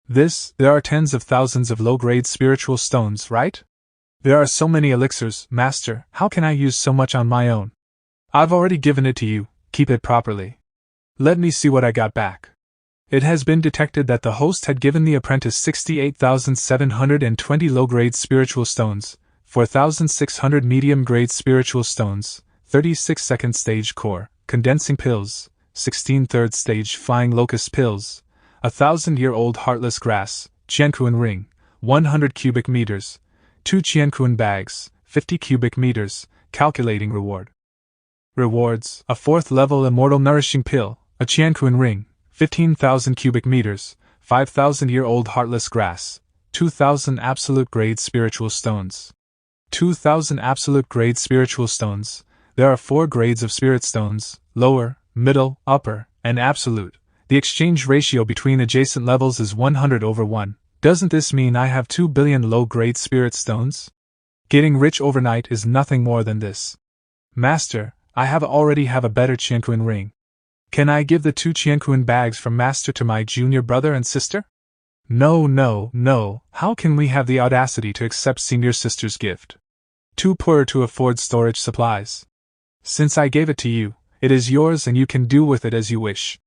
There are tens of thousands of low-grade spiritual stones, right? There are so many elixirs, Master, how can I use so much on my own? I've already given it to you, keep it properly. Let me see what I got back. It has been detected that the host had given the apprentice 68,720 low-grade spiritual stones, 4,600 medium-grade spiritual stones, 36 second-stage core, condensing pills, 16 third-stage flying locust pills, 1,000-year-old heartless grass, Qianquan ring, 100 cubic meters, 2 Qianquan bags, 50 cubic meters, calculating reward. Rewards: a 4th-level immortal nourishing pill, a Qianquan ring, 15,000 cubic meters, 5,000-year-old heartless grass, 2,000 absolute-grade spiritual stones. 2,000 absolute-grade spiritual stones. There are 4 grades of spirit stones, lower, middle, upper, and absolute. The exchange ratio between adjacent levels is 100/1. Doesn't this mean I have 2 billion low-grade spirit stones? Getting rich overnight is nothing more than this. Master, I already have a better Qianquan ring. Can I give the 2 Qianquan bags from Master to my junior brother and sister? No. How can we have the audacity to accept senior sister's gift? Too poor to afford storage supplies. Since I gave it to you, it is yours and you can do with it as you wish.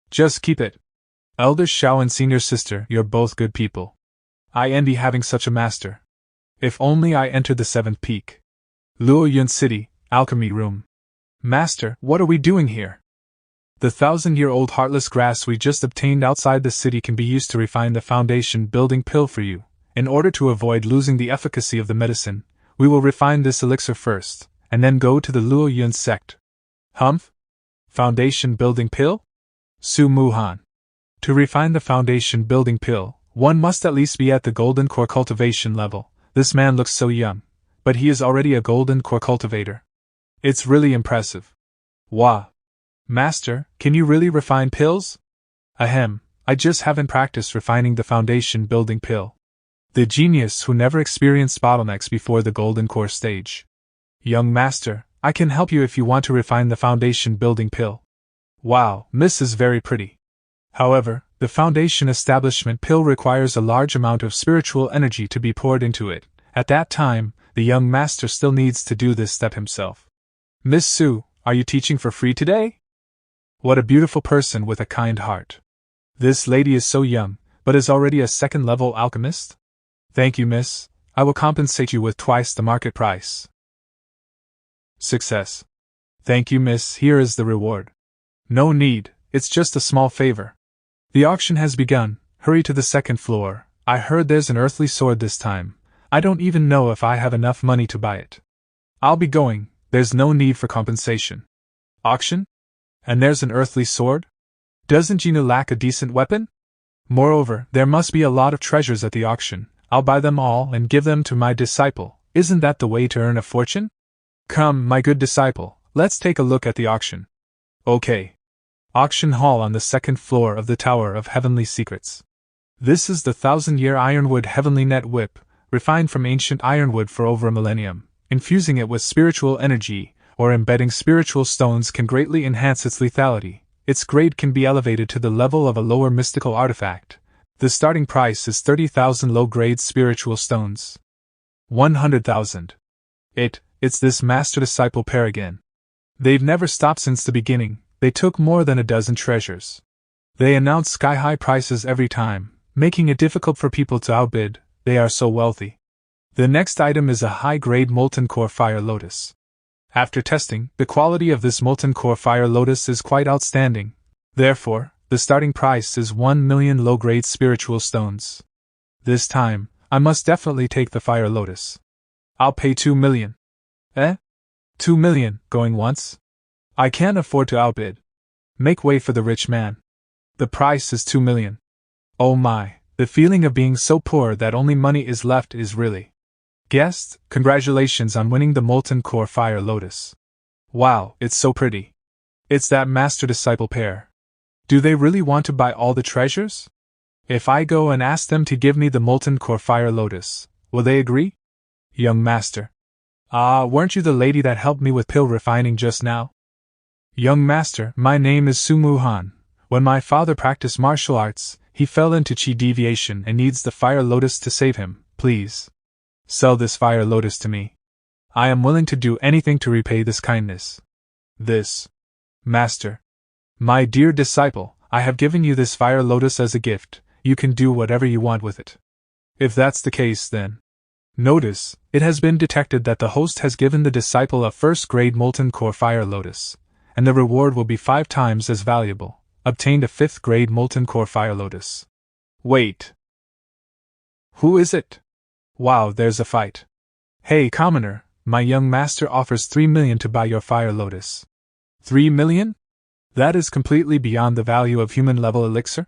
Just keep it. Elder Shao and senior sister, you're both good people. I envy having such a master. If only I entered the 7th peak. Luoyun City, Alchemy Room. Master, what are we doing here? The 1,000-year-old heartless grass we just obtained outside the city can be used to refine the foundation building pill for you. In order to avoid losing the efficacy of the medicine, we will refine this elixir first, and then go to the Luoyun sect. Humph? Foundation building pill? Su Muhan. To refine the foundation building pill, one must at least be at the golden core cultivation level. This man looks so young, but he is already a golden core cultivator. It's really impressive. Wah. Master, can you really refine pills? Ahem, I just haven't practiced refining the foundation building pill. The genius who never experienced bottlenecks before the golden core stage. Young master, I can help you if you want to refine the foundation building pill. Wow, Miss is very pretty. However, the foundation establishment pill requires a large amount of spiritual energy to be poured into it. At that time, the young master still needs to do this step himself. Miss Su, are you teaching for free today? What a beautiful person with a kind heart. This lady is so young, but is already a 2nd-level alchemist? Thank you, miss. I will compensate you with twice the market price. Success. Thank you, miss. Here is the reward. No need, it's just a small favor. The auction has begun. Hurry to the 2nd floor. I heard there's an earthly sword this time. I don't even know if I have enough money to buy it. I'll be going. There's no need for compensation. Auction? And there's an earthly sword? Doesn't Gina lack a decent weapon? Moreover, there must be a lot of treasures at the auction. I'll buy them all and give them to my disciple. Isn't that the way to earn a fortune? Come, my good disciple, let's take a look at the auction. Okay. Auction hall on the 2nd floor of the Tower of Heavenly Secrets. This is the 1,000-year ironwood heavenly net whip, refined from ancient ironwood for over a millennium. Infusing it with spiritual energy, or embedding spiritual stones can greatly enhance its lethality. Its grade can be elevated to the level of a lower mystical artifact. The starting price is 30,000 low-grade spiritual stones. 100,000. It's this master-disciple pair again. They've never stopped since the beginning. They took more than a dozen treasures. They announce sky-high prices every time, making it difficult for people to outbid. They are so wealthy. The next item is a high-grade molten core fire lotus. After testing, the quality of this molten core fire lotus is quite outstanding. Therefore, the starting price is 1 million low-grade spiritual stones. This time, I must definitely take the fire lotus. I'll pay 2 million. 2 million, going once? I can't afford to outbid. Make way for the rich man. The price is 2 million. Oh my, the feeling of being so poor that only money is left is really. Guest, congratulations on winning the molten core fire lotus. Wow, it's so pretty. It's that master-disciple pair. Do they really want to buy all the treasures? If I go and ask them to give me the molten core fire lotus, will they agree? Young master. Weren't you the lady that helped me with pill refining just now? Young master, my name is Sumu Han. When my father practiced martial arts, he fell into chi deviation and needs the fire lotus to save him. Please sell this fire lotus to me. I am willing to do anything to repay this kindness. This. Master. My dear disciple, I have given you this fire lotus as a gift. You can do whatever you want with it. If that's the case, then. Notice, it has been detected that the host has given the disciple a first-grade molten core fire lotus, and the reward will be 5 times as valuable. Obtained a 5th-grade molten core fire lotus. Wait. Who is it? Wow, there's a fight. Hey, commoner, my young master offers 3 million to buy your fire lotus. 3 million? That is completely beyond the value of human-level elixir?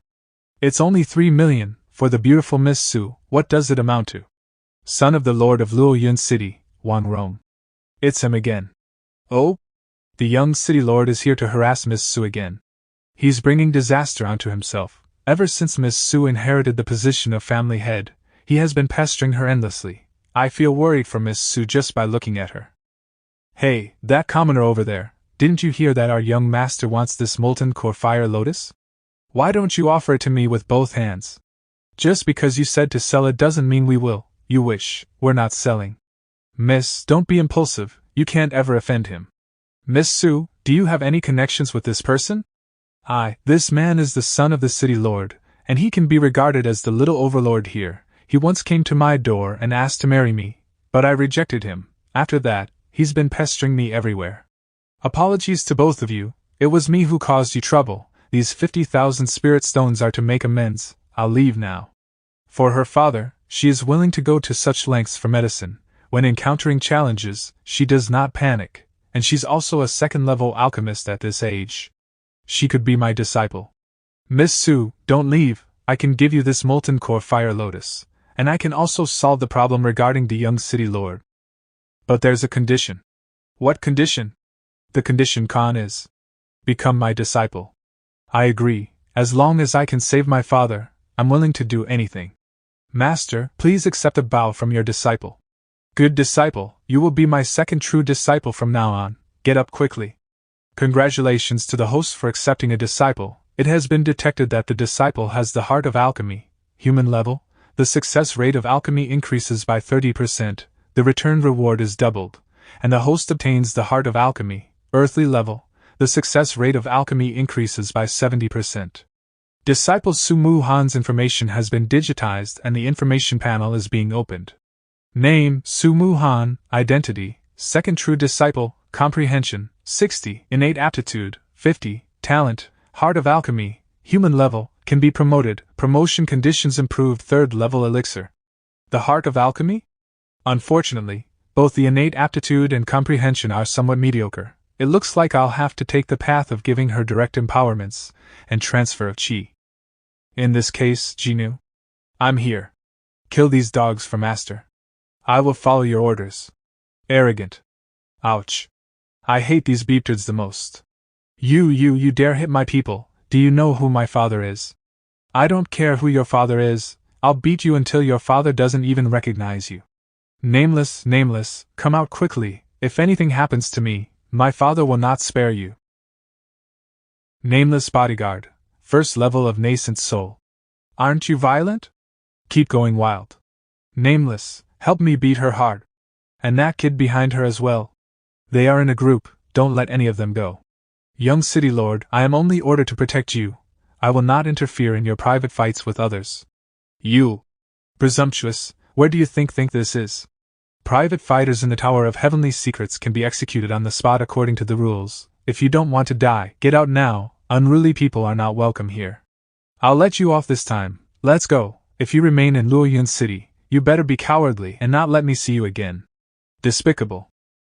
It's only 3 million, for the beautiful Miss Su. What does it amount to? Son of the Lord of Luoyun City, Wang Rome. It's him again. Oh? The young city lord is here to harass Miss Su again. He's bringing disaster onto himself. Ever since Miss Su inherited the position of family head, he has been pestering her endlessly. I feel worried for Miss Su just by looking at her. Hey, that commoner over there, didn't you hear that our young master wants this molten core fire lotus? Why don't you offer it to me with both hands? Just because you said to sell it doesn't mean we will. You wish. We're not selling. Miss, don't be impulsive, you can't ever offend him. Miss Su, do you have any connections with this person? This man is the son of the city lord, and he can be regarded as the little overlord here. He once came to my door and asked to marry me, but I rejected him. After that, he's been pestering me everywhere. Apologies to both of you, it was me who caused you trouble. These 50,000 spirit stones are to make amends. I'll leave now. For her father, she is willing to go to such lengths for medicine. When encountering challenges, she does not panic, and she's also a second-level alchemist at this age. She could be my disciple. Miss Su, don't leave. I can give you this molten core fire lotus, and I can also solve the problem regarding the young city lord. But there's a condition. What condition? The condition, Khan, is become my disciple. I agree. As long as I can save my father, I'm willing to do anything. Master, please accept a bow from your disciple. Good disciple, you will be my second true disciple from now on. Get up quickly. Congratulations to the host for accepting a disciple. It has been detected that the disciple has the heart of alchemy. Human level, the success rate of alchemy increases by 30%, the return reward is doubled, and the host obtains the heart of alchemy. Earthly level, the success rate of alchemy increases by 70%. Disciple Sumu Han's information has been digitized and the information panel is being opened. Name, Sumu Han. Identity, second true disciple. Comprehension, 60. Innate aptitude, 50. Talent, heart of alchemy. Human level, can be promoted. Promotion conditions improved 3rd level elixir. The heart of alchemy? Unfortunately, both the innate aptitude and comprehension are somewhat mediocre. It looks like I'll have to take the path of giving her direct empowerments and transfer of chi. In this case, Jinu, I'm here. Kill these dogs for master. I will follow your orders. Arrogant. Ouch. I hate these beeptards the most. You dare hit my people. Do you know who my father is? I don't care who your father is. I'll beat you until your father doesn't even recognize you. Nameless, come out quickly. If anything happens to me, my father will not spare you. Nameless bodyguard, 1st level of nascent soul. Aren't you violent? Keep going wild. Nameless, help me beat her hard. And that kid behind her as well. They are in a group. don't let any of them go. Young city lord, I am only ordered to protect you. I will not interfere in your private fights with others. You! Presumptuous, where do you think this is? Private fighters in the Tower of Heavenly Secrets can be executed on the spot according to the rules. If you don't want to die, get out now. Unruly people are not welcome here. I'll let you off this time. Let's go. If you remain in Luoyun City, you better be cowardly and not let me see you again. Despicable.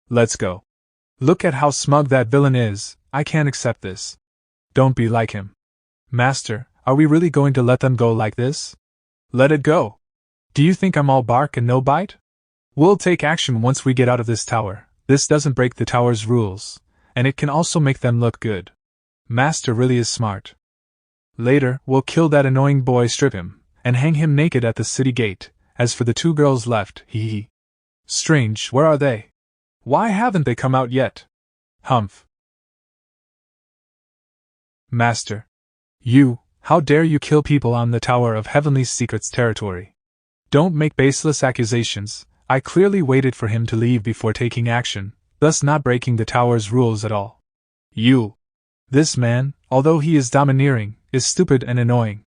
Let's go. Look at how smug that villain is. I can't accept this. Don't be like him. Master, are we really going to let them go like this? Let it go. Do you think I'm all bark and no bite? We'll take action once we get out of this tower. This doesn't break the tower's rules, and it can also make them look good. Master really is smart. Later, we'll kill that annoying boy, strip him, and hang him naked at the city gate. As for the 2 girls left, hee. Strange, where are they? Why haven't they come out yet? Humph. Master. You, how dare you kill people on the Tower of Heavenly Secrets territory? Don't make baseless accusations. I clearly waited for him to leave before taking action, thus not breaking the tower's rules at all. You. This man, although he is domineering, is stupid and annoying.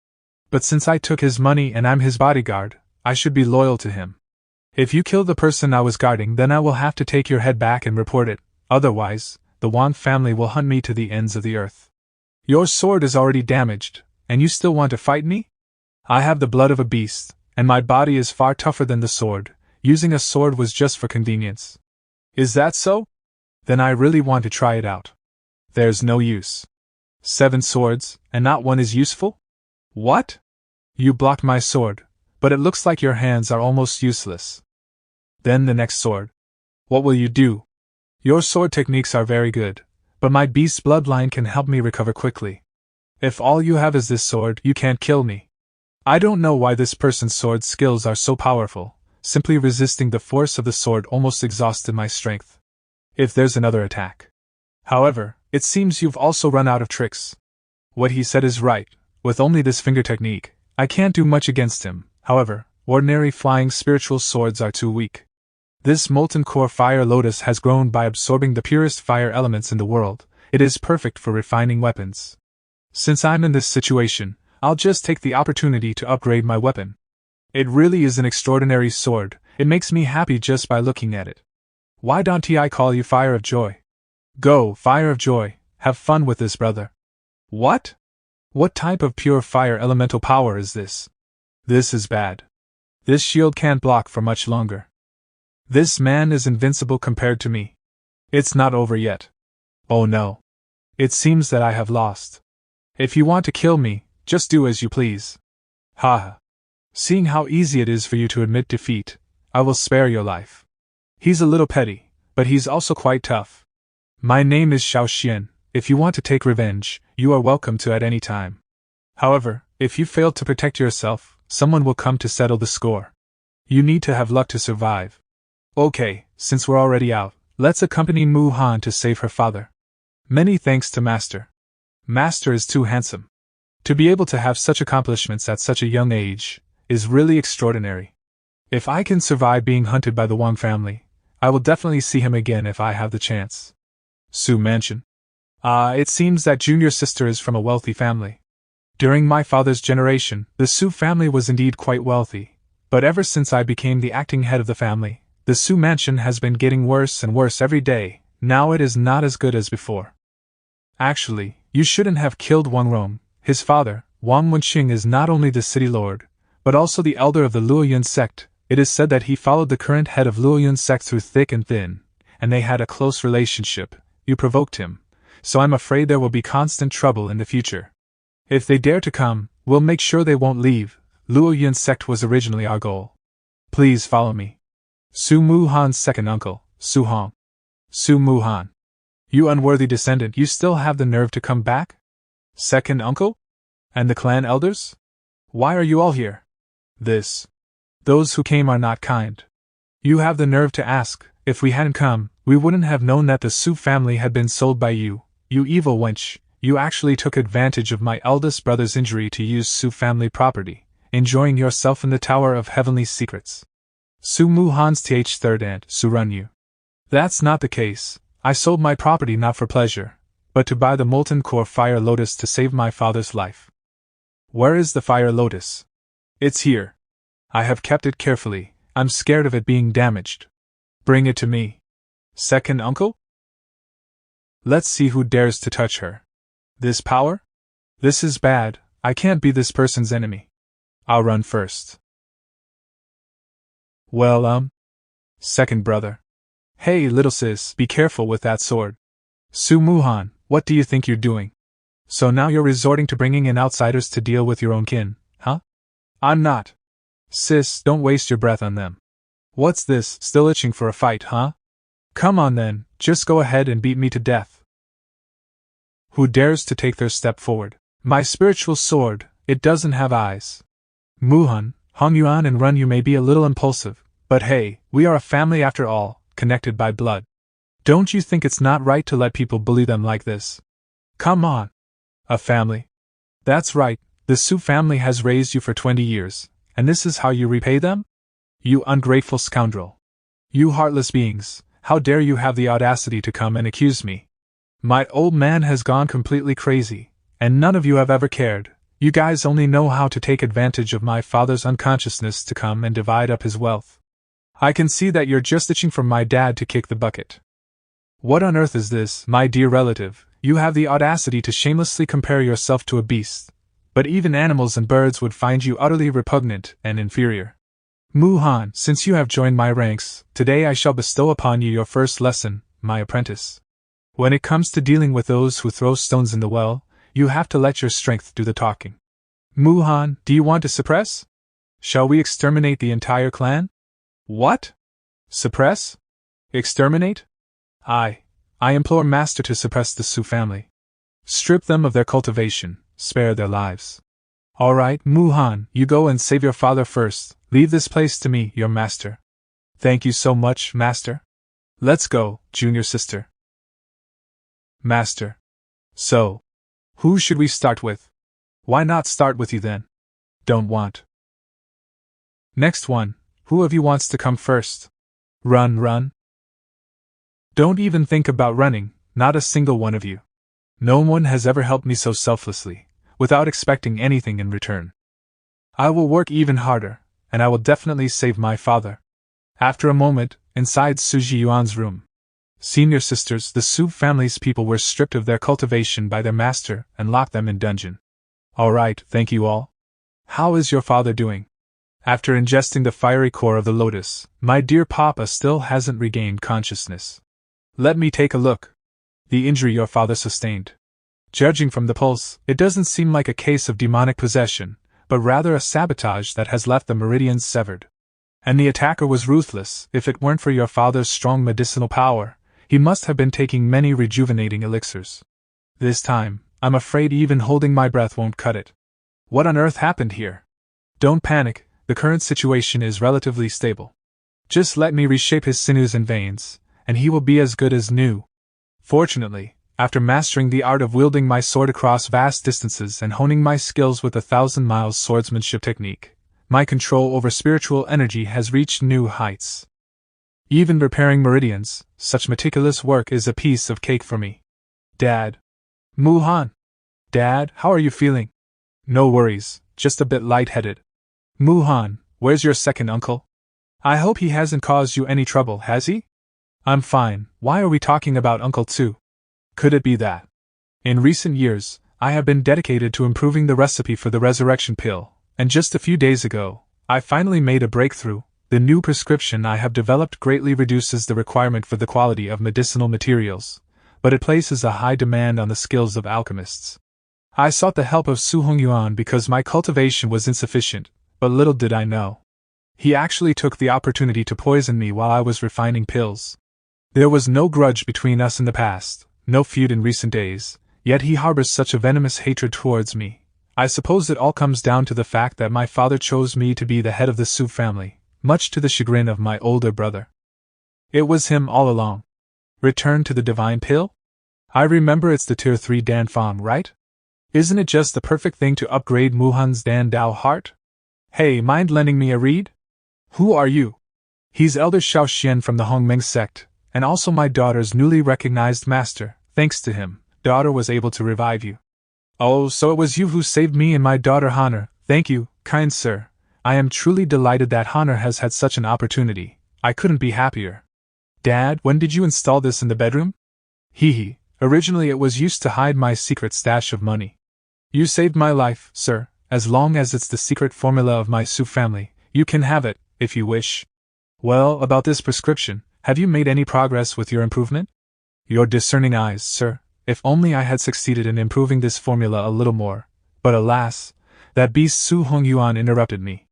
But since I took his money and I'm his bodyguard, I should be loyal to him. If you kill the person I was guarding, then I will have to take your head back and report it, otherwise, the Wang family will hunt me to the ends of the earth. Your sword is already damaged, and you still want to fight me? I have the blood of a beast, and my body is far tougher than the sword. Using a sword was just for convenience. Is that so? Then I really want to try it out. There's no use. 7 swords, and not one is useful? What? You blocked my sword, but it looks like your hands are almost useless. Then the next sword. What will you do? Your sword techniques are very good, but my beast's bloodline can help me recover quickly. If all you have is this sword, you can't kill me. I don't know why this person's sword skills are so powerful. Simply resisting the force of the sword almost exhausted my strength. If there's another attack. However, it seems you've also run out of tricks. What he said is right. With only this finger technique, I can't do much against him. However, ordinary flying spiritual swords are too weak. This molten core fire lotus has grown by absorbing the purest fire elements in the world. It is perfect for refining weapons. Since I'm in this situation, I'll just take the opportunity to upgrade my weapon. It really is an extraordinary sword. It makes me happy just by looking at it. Why don't I call you Fire of Joy? Go, Fire of Joy, have fun with this, brother. What? What type of pure fire elemental power is this? This is bad. This shield can't block for much longer. This man is invincible compared to me. It's not over yet. Oh no. It seems that I have lost. If you want to kill me, just do as you please. Haha. Seeing how easy it is for you to admit defeat, I will spare your life. He's a little petty, but he's also quite tough. My name is Xiao Xian. If you want to take revenge, you are welcome to at any time. However, if you fail to protect yourself, someone will come to settle the score. You need to have luck to survive. Okay, since we're already out, let's accompany Mu Han to save her father. Many thanks to Master. Master is too handsome. To be able to have such accomplishments at such a young age is really extraordinary. If I can survive being hunted by the Wang family, I will definitely see him again if I have the chance. Su Mansion. It seems that junior sister is from a wealthy family. During my father's generation, the Su family was indeed quite wealthy, but ever since I became the acting head of the family, the Su Mansion has been getting worse and worse every day. Now it is not as good as before. Actually, you shouldn't have killed Wang Rong. His father, Wang Wenqing, is not only the city lord, but also the elder of the Luoyun sect. It is said that he followed the current head of Luoyun sect through thick and thin, and they had a close relationship. You provoked him, so I'm afraid there will be constant trouble in the future. If they dare to come, we'll make sure they won't leave. Luoyun sect was originally our goal. Please follow me. Su Muhan's second uncle, Su Hong. Su Muhan. You unworthy descendant, you still have the nerve to come back? Second uncle? And the clan elders? Why are you all here? Those who came are not kind. You have the nerve to ask. If we hadn't come, we wouldn't have known that the Su family had been sold by you. You evil wench, you actually took advantage of my eldest brother's injury to use Su family property, enjoying yourself in the Tower of Heavenly Secrets. Su Muhan's third aunt, Su Runyu. That's not the case. I sold my property not for pleasure, but to buy the molten core fire lotus to save my father's life. Where is the fire lotus? It's here. I have kept it carefully. I'm scared of it being damaged. Bring it to me. Second uncle? Let's see who dares to touch her. This power? This is bad. I can't be this person's enemy. I'll run first. Well, second brother. Hey, little sis, be careful with that sword. Su Muhan, what do you think you're doing? So now you're resorting to bringing in outsiders to deal with your own kin, huh? I'm not. Sis, don't waste your breath on them. What's this, still itching for a fight, huh? Come on then, just go ahead and beat me to death. Who dares to take their step forward? My spiritual sword, it doesn't have eyes. Muhan, Hong Yuan and Run, you may be a little impulsive, but hey, we are a family after all, connected by blood. Don't you think it's not right to let people bully them like this? Come on. A family? That's right, the Su family has raised you for 20 years, and this is how you repay them? You ungrateful scoundrel. You heartless beings, how dare you have the audacity to come and accuse me? My old man has gone completely crazy, and none of you have ever cared. You guys only know how to take advantage of my father's unconsciousness to come and divide up his wealth. I can see that you're just itching for my dad to kick the bucket. What on earth is this, my dear relative? You have the audacity to shamelessly compare yourself to a beast, but even animals and birds would find you utterly repugnant and inferior. Muhan, since you have joined my ranks, today I shall bestow upon you your first lesson, my apprentice. When it comes to dealing with those who throw stones in the well, you have to let your strength do the talking. Muhan, do you want to suppress? Shall we exterminate the entire clan? What? Suppress? Exterminate? I implore Master to suppress the Su family. Strip them of their cultivation, spare their lives. All right, Muhan, you go and save your father first. Leave this place to me, your master. Thank you so much, Master. Let's go, junior sister. Master. So, who should we start with? Why not start with you then? Don't want. Next one, who of you wants to come first? Run. Don't even think about running, not a single one of you. No one has ever helped me so selflessly, without expecting anything in return. I will work even harder, and I will definitely save my father. After a moment, inside Su Jiyuan's room. Senior sisters, the Su family's people were stripped of their cultivation by their master and locked them in dungeon. Alright, thank you all. How is your father doing? After ingesting the fiery core of the lotus, my dear papa still hasn't regained consciousness. Let me take a look. The injury your father sustained. Judging from the pulse, it doesn't seem like a case of demonic possession, but rather a sabotage that has left the meridians severed. And the attacker was ruthless. If it weren't for your father's strong medicinal power, he must have been taking many rejuvenating elixirs. This time, I'm afraid even holding my breath won't cut it. What on earth happened here? Don't panic, the current situation is relatively stable. Just let me reshape his sinews and veins, and he will be as good as new. Fortunately, after mastering the art of wielding my sword across vast distances and honing my skills with 1,000 miles swordsmanship technique, my control over spiritual energy has reached new heights. Even repairing meridians, such meticulous work is a piece of cake for me. Dad. Muhan. Dad, how are you feeling? No worries, just a bit lightheaded. Muhan, where's your second uncle? I hope he hasn't caused you any trouble, has he? I'm fine. Why are we talking about Uncle too? Could it be that? In recent years, I have been dedicated to improving the recipe for the resurrection pill, and just a few days ago, I finally made a breakthrough. The new prescription I have developed greatly reduces the requirement for the quality of medicinal materials, but it places a high demand on the skills of alchemists. I sought the help of Su Hongyuan because my cultivation was insufficient, but little did I know. He actually took the opportunity to poison me while I was refining pills. There was no grudge between us in the past, no feud in recent days, yet he harbors such a venomous hatred towards me. I suppose it all comes down to the fact that my father chose me to be the head of the Su family, much to the chagrin of my older brother. It was him all along. Return to the divine pill? I remember it's the Tier 3 Dan Fang, right? Isn't it just the perfect thing to upgrade Muhan's Dan Dao heart? Hey, mind lending me a read? Who are you? He's Elder Xiao Xian from the Hongmeng sect, and also my daughter's newly recognized master. Thanks to him, daughter was able to revive you. Oh, so it was you who saved me and my daughter Honor. Thank you, kind sir. I am truly delighted that Honor has had such an opportunity. I couldn't be happier. Dad, when did you install this in the bedroom? Hee. Originally it was used to hide my secret stash of money. You saved my life, sir. As long as it's the secret formula of my soup family, you can have it, if you wish. Well, about this prescription, have you made any progress with your improvement? Your discerning eyes, sir. If only I had succeeded in improving this formula a little more. But alas, that beast Su Hongyuan interrupted me.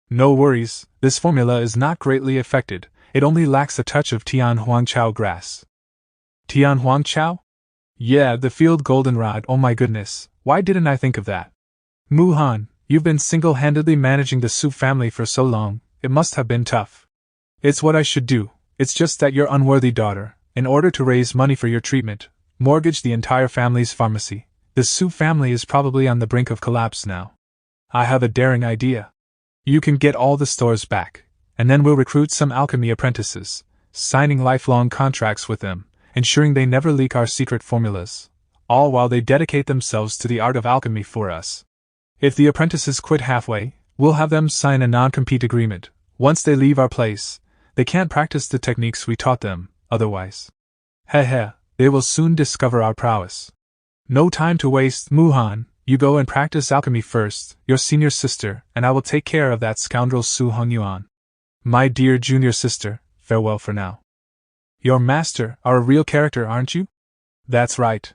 No worries, this formula is not greatly affected, it only lacks a touch of Tian Huangchao grass. Tian Huangchao? Yeah, the field goldenrod, oh my goodness, why didn't I think of that? Muhan, you've been single-handedly managing the soup family for so long, it must have been tough. It's what I should do, it's just that your unworthy daughter, in order to raise money for your treatment, mortgaged the entire family's pharmacy. The soup family is probably on the brink of collapse now. I have a daring idea. You can get all the stores back, and then we'll recruit some alchemy apprentices, signing lifelong contracts with them, ensuring they never leak our secret formulas, all while they dedicate themselves to the art of alchemy for us. If the apprentices quit halfway, we'll have them sign a non-compete agreement. Once they leave our place, they can't practice the techniques we taught them, otherwise. They will soon discover our prowess. No time to waste, Muhan. You go and practice alchemy first, your senior sister, and I will take care of that scoundrel Su Hongyuan. My dear junior sister, farewell for now. Your master are a real character, aren't you? That's right.